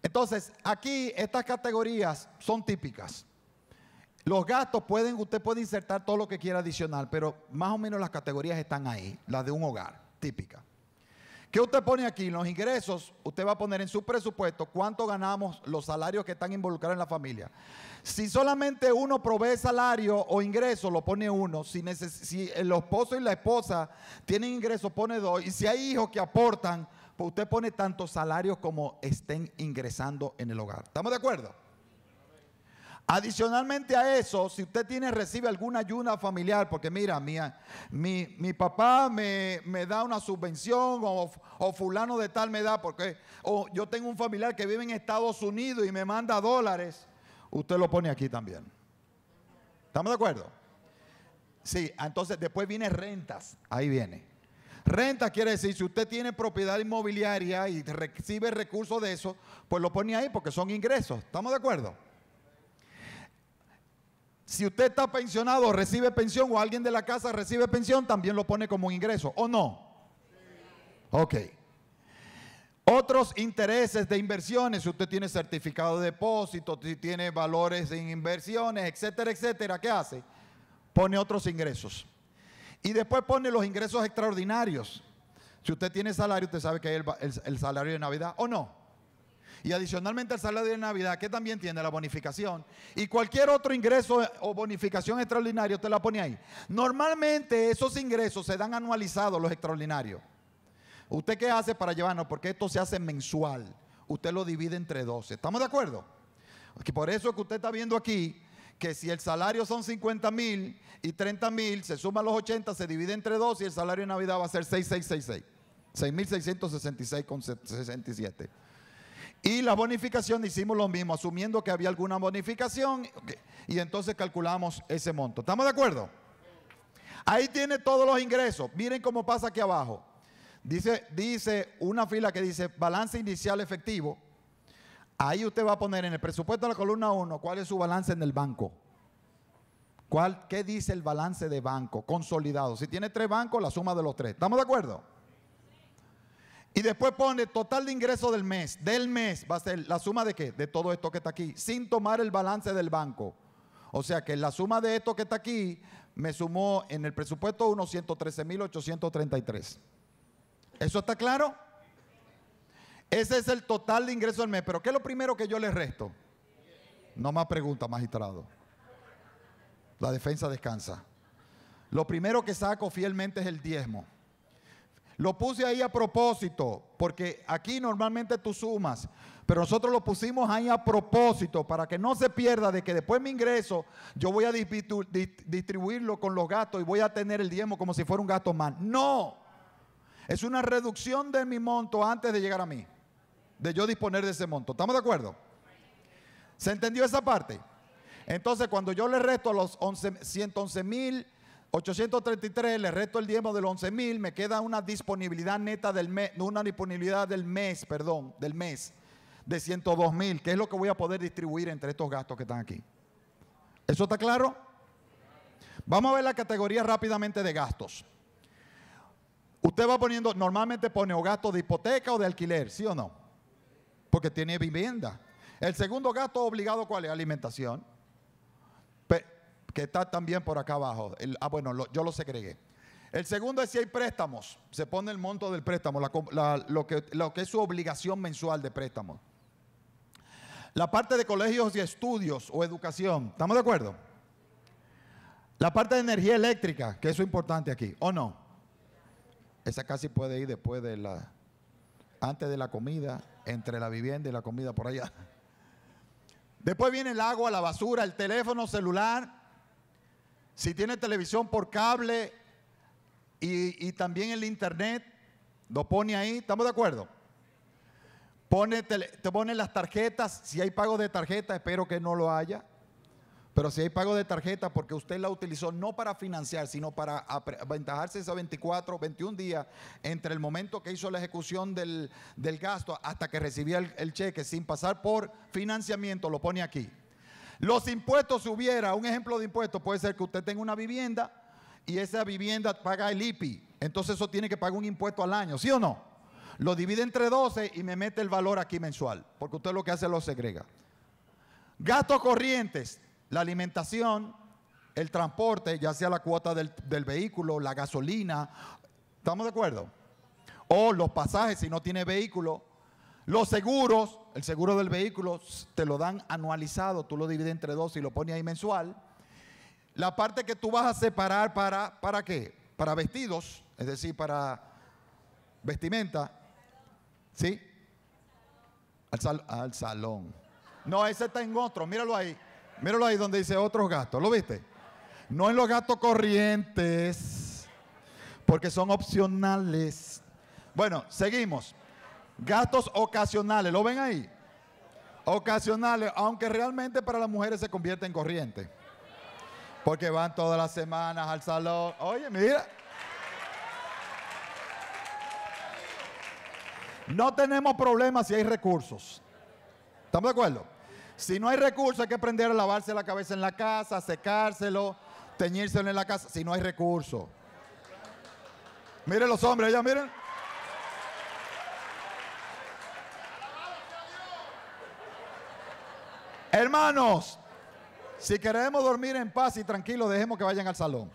Speaker 2: Entonces, aquí estas categorías son típicas. Los gastos usted puede insertar todo lo que quiera adicional, pero más o menos las categorías están ahí, las de un hogar, típica. ¿Qué usted pone aquí? Los ingresos, usted va a poner en su presupuesto cuánto ganamos, los salarios que están involucrados en la familia. Si solamente uno provee salario o ingreso, lo pone 1. Si el esposo y la esposa tienen ingresos, pone 2. Y si hay hijos que aportan, pues usted pone tantos salarios como estén ingresando en el hogar. ¿Estamos de acuerdo? Adicionalmente a eso, si usted recibe alguna ayuda familiar, porque mira, mi papá me da una subvención, o fulano de tal me da, o yo tengo un familiar que vive en Estados Unidos y me manda dólares, usted lo pone aquí también. ¿Estamos de acuerdo? Sí, entonces después viene rentas, ahí viene. Renta quiere decir, si usted tiene propiedad inmobiliaria y recibe recursos de eso, pues lo pone ahí porque son ingresos. ¿Estamos de acuerdo? Si usted está pensionado, recibe pensión, o alguien de la casa recibe pensión, también lo pone como un ingreso, ¿o no? Ok. Otros intereses de inversiones, si usted tiene certificado de depósito, si tiene valores en inversiones, etcétera, etcétera, ¿qué hace? Pone otros ingresos. Y después pone los ingresos extraordinarios. Si usted tiene salario, usted sabe que es el salario de Navidad, ¿o no? Y adicionalmente al salario de Navidad, que también tiene la bonificación. Y cualquier otro ingreso o bonificación extraordinaria, usted la pone ahí. Normalmente esos ingresos se dan anualizados, los extraordinarios. ¿Usted qué hace para llevarnos? Porque esto se hace mensual. Usted lo divide entre 12. ¿Estamos de acuerdo? Por eso es que usted está viendo aquí que si el salario son 50,000 y 30,000, se suman los 80, se divide entre 12 y el salario de Navidad va a ser 6,666. 6,666,67. Y la bonificación hicimos lo mismo, asumiendo que había alguna bonificación, y entonces calculamos ese monto. ¿Estamos de acuerdo? Ahí tiene todos los ingresos. Miren cómo pasa aquí abajo. Dice una fila que dice balance inicial efectivo. Ahí usted va a poner en el presupuesto de la columna 1 cuál es su balance en el banco. ¿Qué dice el balance de banco consolidado? Si tiene 3 bancos, la suma de los 3. ¿Estamos de acuerdo? Y después pone total de ingreso del mes. Del mes va a ser la suma de qué? De todo esto que está aquí, sin tomar el balance del banco. O sea que la suma de esto que está aquí me sumó en el presupuesto unos 113,833. ¿Eso está claro? Ese es el total de ingreso del mes. Pero ¿qué es lo primero que yo le resto? No más preguntas, magistrado. La defensa descansa. Lo primero que saco fielmente es el diezmo. Lo puse ahí a propósito, porque aquí normalmente tú sumas, pero nosotros lo pusimos ahí a propósito para que no se pierda de que después mi ingreso yo voy a distribuirlo con los gastos y voy a tener el diezmo como si fuera un gasto más. No, es una reducción de mi monto antes de llegar a mí, de yo disponer de ese monto. ¿Estamos de acuerdo? ¿Se entendió esa parte? Entonces cuando yo le resto a los 111,833, le resto el diezmo de los 11,000, me queda una disponibilidad neta del mes, una disponibilidad del mes, de 102,000, que es lo que voy a poder distribuir entre estos gastos que están aquí. ¿Eso está claro? Vamos a ver la categoría rápidamente de gastos. Usted va poniendo, normalmente pone o gasto de hipoteca o de alquiler, ¿sí o no? Porque tiene vivienda. El segundo gasto obligado, ¿cuál es? Alimentación. Que está también por acá abajo. Yo lo segregué. El segundo es si hay préstamos. Se pone el monto del préstamo, lo que es su obligación mensual de préstamo. La parte de colegios y estudios o educación. ¿Estamos de acuerdo? La parte de energía eléctrica, que eso es importante aquí, ¿o no? Esa casi puede ir después antes de la comida, entre la vivienda y la comida por allá. Después viene el agua, la basura, el teléfono celular. Si tiene televisión por cable y también el internet, lo pone ahí. ¿Estamos de acuerdo? Te pone las tarjetas. Si hay pago de tarjeta, espero que no lo haya. Pero si hay pago de tarjeta porque usted la utilizó no para financiar, sino para aventajarse esos 24, 21 días entre el momento que hizo la ejecución del gasto hasta que recibía el cheque sin pasar por financiamiento, lo pone aquí. Los impuestos, si hubiera un ejemplo de impuesto, puede ser que usted tenga una vivienda y esa vivienda paga el IPI. Entonces eso tiene que pagar un impuesto al año, ¿sí o no? Lo divide entre 12 y me mete el valor aquí mensual, porque usted lo que hace lo segrega. Gastos corrientes. La alimentación, el transporte, ya sea la cuota del vehículo, la gasolina, ¿estamos de acuerdo? O los pasajes si no tiene vehículo. Los seguros, el seguro del vehículo te lo dan anualizado, tú lo divides entre 2 y lo pones ahí mensual. La parte que tú vas a separar ¿para qué? Para vestidos, es decir, para vestimenta, ¿sí? Al salón. No, ese está en otro, míralo ahí. Míralo ahí donde dice otros gastos, ¿lo viste? No en los gastos corrientes, porque son opcionales. Bueno, seguimos. Gastos ocasionales, ¿lo ven ahí? Ocasionales, aunque realmente para las mujeres se convierte en corriente. Porque van todas las semanas al salón. Oye, mira. No tenemos problemas si hay recursos. ¿Estamos de acuerdo? Si no hay recursos, hay que aprender a lavarse la cabeza en la casa, secárselo, teñírselo en la casa, si no hay recursos. Miren los hombres allá, miren. Hermanos, si queremos dormir en paz y tranquilos, dejemos que vayan al salón.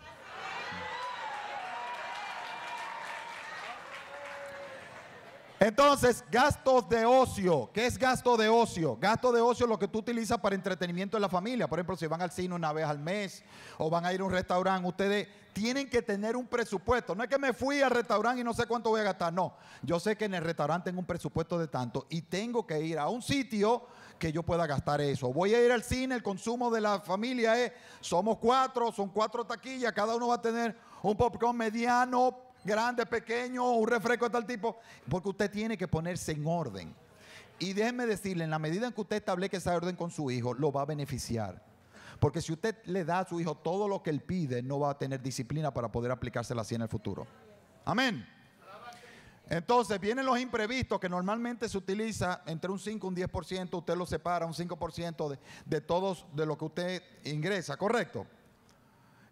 Speaker 2: Entonces, gastos de ocio. ¿Qué es gasto de ocio? Gasto de ocio es lo que tú utilizas para entretenimiento de la familia. Por ejemplo, si van al cine una vez al mes o van a ir a un restaurante, ustedes tienen que tener un presupuesto. No es que me fui al restaurante y no sé cuánto voy a gastar. No, yo sé que en el restaurante tengo un presupuesto de tanto y tengo que ir a un sitio que yo pueda gastar eso. Voy a ir al cine, el consumo de la familia somos 4, son 4 taquillas, cada uno va a tener un popcorn mediano, grande, pequeño, un refresco de tal tipo, porque usted tiene que ponerse en orden. Y déjeme decirle, en la medida en que usted establezca esa orden con su hijo, lo va a beneficiar. Porque si usted le da a su hijo todo lo que él pide, no va a tener disciplina para poder aplicársela así en el futuro. Amén. Entonces vienen los imprevistos que normalmente se utiliza entre un 5 y un 10%, usted lo separa, un 5% de todos, de lo que usted ingresa, ¿correcto?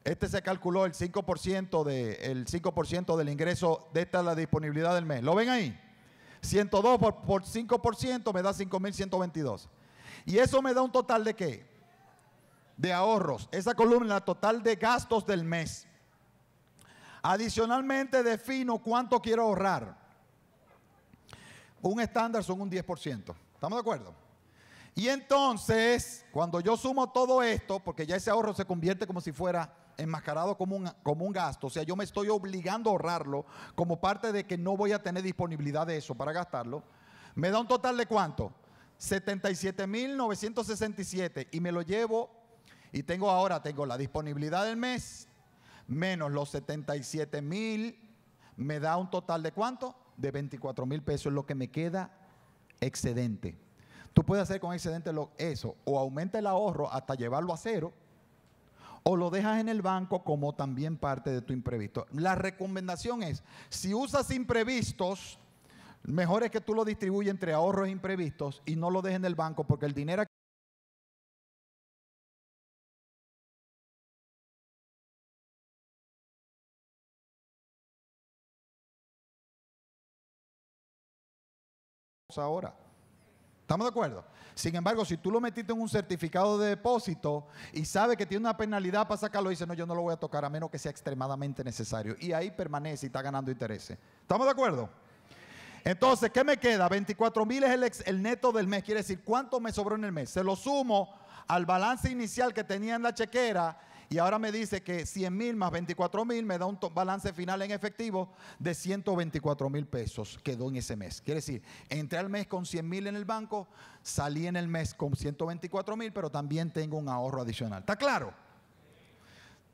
Speaker 2: Este se calculó el 5% del ingreso, de esta la disponibilidad del mes. ¿Lo ven ahí? 102 por 5% me da 5.122. Y eso me da un total de ¿qué? De ahorros. Esa columna total de gastos del mes. Adicionalmente defino cuánto quiero ahorrar. Un estándar son un 10%. ¿Estamos de acuerdo? Y entonces, cuando yo sumo todo esto, porque ya ese ahorro se convierte como si fuera enmascarado como un gasto, o sea, yo me estoy obligando a ahorrarlo como parte de que no voy a tener disponibilidad de eso para gastarlo, me da un total de ¿cuánto? 77.967 y me lo llevo y tengo la disponibilidad del mes menos los 77.000, me da un total de ¿cuánto? De 24.000 pesos, lo que me queda excedente. Tú puedes hacer con excedente eso, o aumenta el ahorro hasta llevarlo a cero, o lo dejas en el banco como también parte de tu imprevisto. La recomendación es, si usas imprevistos, mejor es que tú lo distribuyas entre ahorros e imprevistos y no lo dejes en el banco, porque el dinero ahora. ¿Estamos de acuerdo? Sin embargo, si tú lo metiste en un certificado de depósito y sabes que tiene una penalidad para sacarlo, dice, no, yo no lo voy a tocar a menos que sea extremadamente necesario. Y ahí permanece y está ganando intereses. ¿Estamos de acuerdo? Entonces, ¿qué me queda? 24.000 es el neto del mes. Quiere decir, ¿cuánto me sobró en el mes? Se lo sumo al balance inicial que tenía en la chequera y ahora me dice que 100.000 más 24.000 me da un balance final en efectivo de 124.000 pesos. Quedó en ese mes. Quiere decir, entré al mes con 100.000 en el banco, salí en el mes con 124.000, pero también tengo un ahorro adicional. ¿Está claro?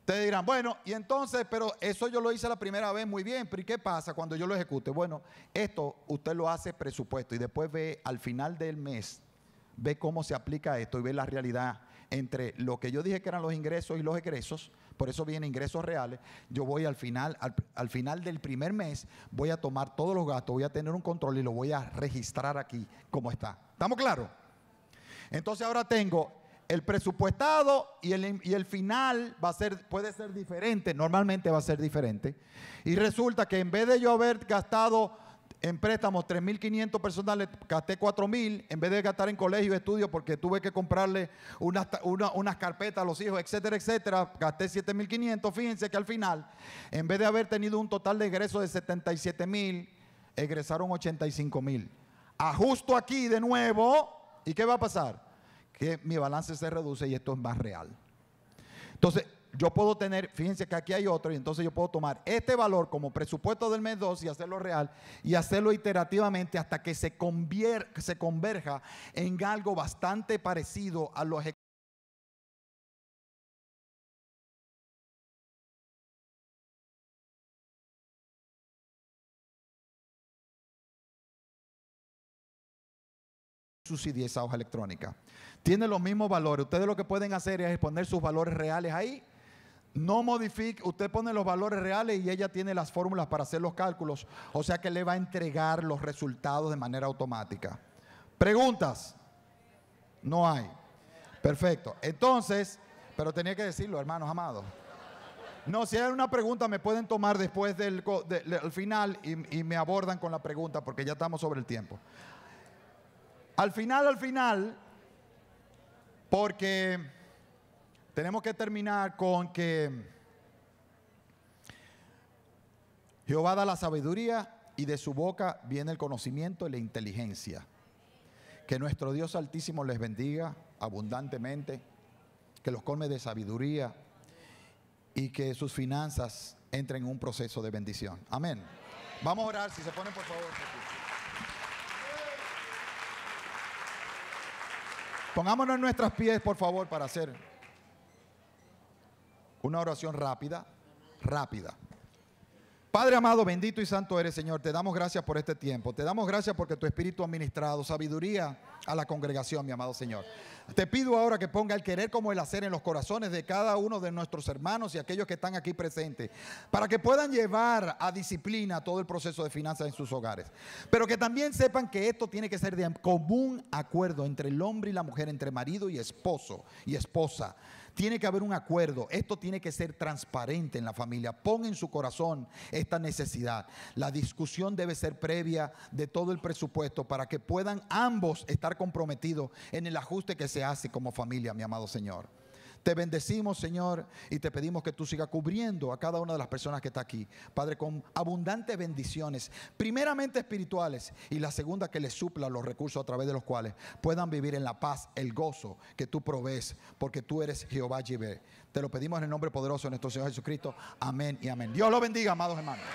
Speaker 2: Te dirán, bueno, y entonces, pero eso yo lo hice la primera vez muy bien, pero ¿y qué pasa cuando yo lo ejecute? Bueno, esto usted lo hace presupuesto y después ve al final del mes, ve cómo se aplica esto y ve la realidad entre lo que yo dije que eran los ingresos y los egresos. Por eso vienen ingresos reales. Yo voy al final del primer mes, voy a tomar todos los gastos, voy a tener un control y lo voy a registrar aquí como está. ¿Estamos claros? Entonces ahora tengo el presupuestado y el final puede ser diferente, normalmente va a ser diferente. Y resulta que en vez de yo haber gastado en préstamos 3.500 personales, gasté 4.000, en vez de gastar en colegio y estudio porque tuve que comprarle unas carpetas a los hijos, etcétera, etcétera, gasté 7.500. Fíjense que al final, en vez de haber tenido un total de egresos de 77.000, egresaron 85.000. Ajusto aquí de nuevo, ¿y qué va a pasar? Que mi balance se reduce y esto es más real. Entonces, yo puedo tener, fíjense que aquí hay otro, y entonces yo puedo tomar este valor como presupuesto del mes 2 y hacerlo real y hacerlo iterativamente hasta que se converja en algo bastante parecido a los y esa hoja electrónica. Tiene los mismos valores. Ustedes lo que pueden hacer es poner sus valores reales ahí. No modifique, usted pone los valores reales y ella tiene las fórmulas para hacer los cálculos. O sea que le va a entregar los resultados de manera automática. ¿Preguntas? No hay. Perfecto. Entonces, pero tenía que decirlo, hermanos amados. No, si hay una pregunta me pueden tomar después al final y me abordan con la pregunta porque ya estamos sobre el tiempo. Al final, porque tenemos que terminar con que Jehová da la sabiduría y de su boca viene el conocimiento y la inteligencia. Que nuestro Dios Altísimo les bendiga abundantemente, que los colme de sabiduría y que sus finanzas entren en un proceso de bendición. Amén. Vamos a orar, si se ponen por favor. Pongámonos en nuestros pies, por favor, para hacer una oración rápida. Padre amado, bendito y santo eres, Señor. Te damos gracias por este tiempo. Te damos gracias porque tu Espíritu ha ministrado sabiduría a la congregación, mi amado Señor. Te pido ahora que ponga el querer como el hacer en los corazones de cada uno de nuestros hermanos y aquellos que están aquí presentes, para que puedan llevar a disciplina todo el proceso de finanzas en sus hogares. Pero que también sepan que esto tiene que ser de común acuerdo entre el hombre y la mujer, entre marido y esposo y esposa. Tiene que haber un acuerdo. Esto tiene que ser transparente en la familia. Pon en su corazón esta necesidad. La discusión debe ser previa de todo el presupuesto para que puedan ambos estar comprometidos en el ajuste que se hace como familia, mi amado Señor. Te bendecimos, Señor, y te pedimos que tú sigas cubriendo a cada una de las personas que está aquí, Padre, con abundantes bendiciones, primeramente espirituales, y la segunda, que les supla los recursos a través de los cuales puedan vivir en la paz, el gozo que tú provees, porque tú eres Jehová Jireh. Te lo pedimos en el nombre poderoso de nuestro Señor Jesucristo. Amén y amén. Dios lo bendiga, amados hermanos.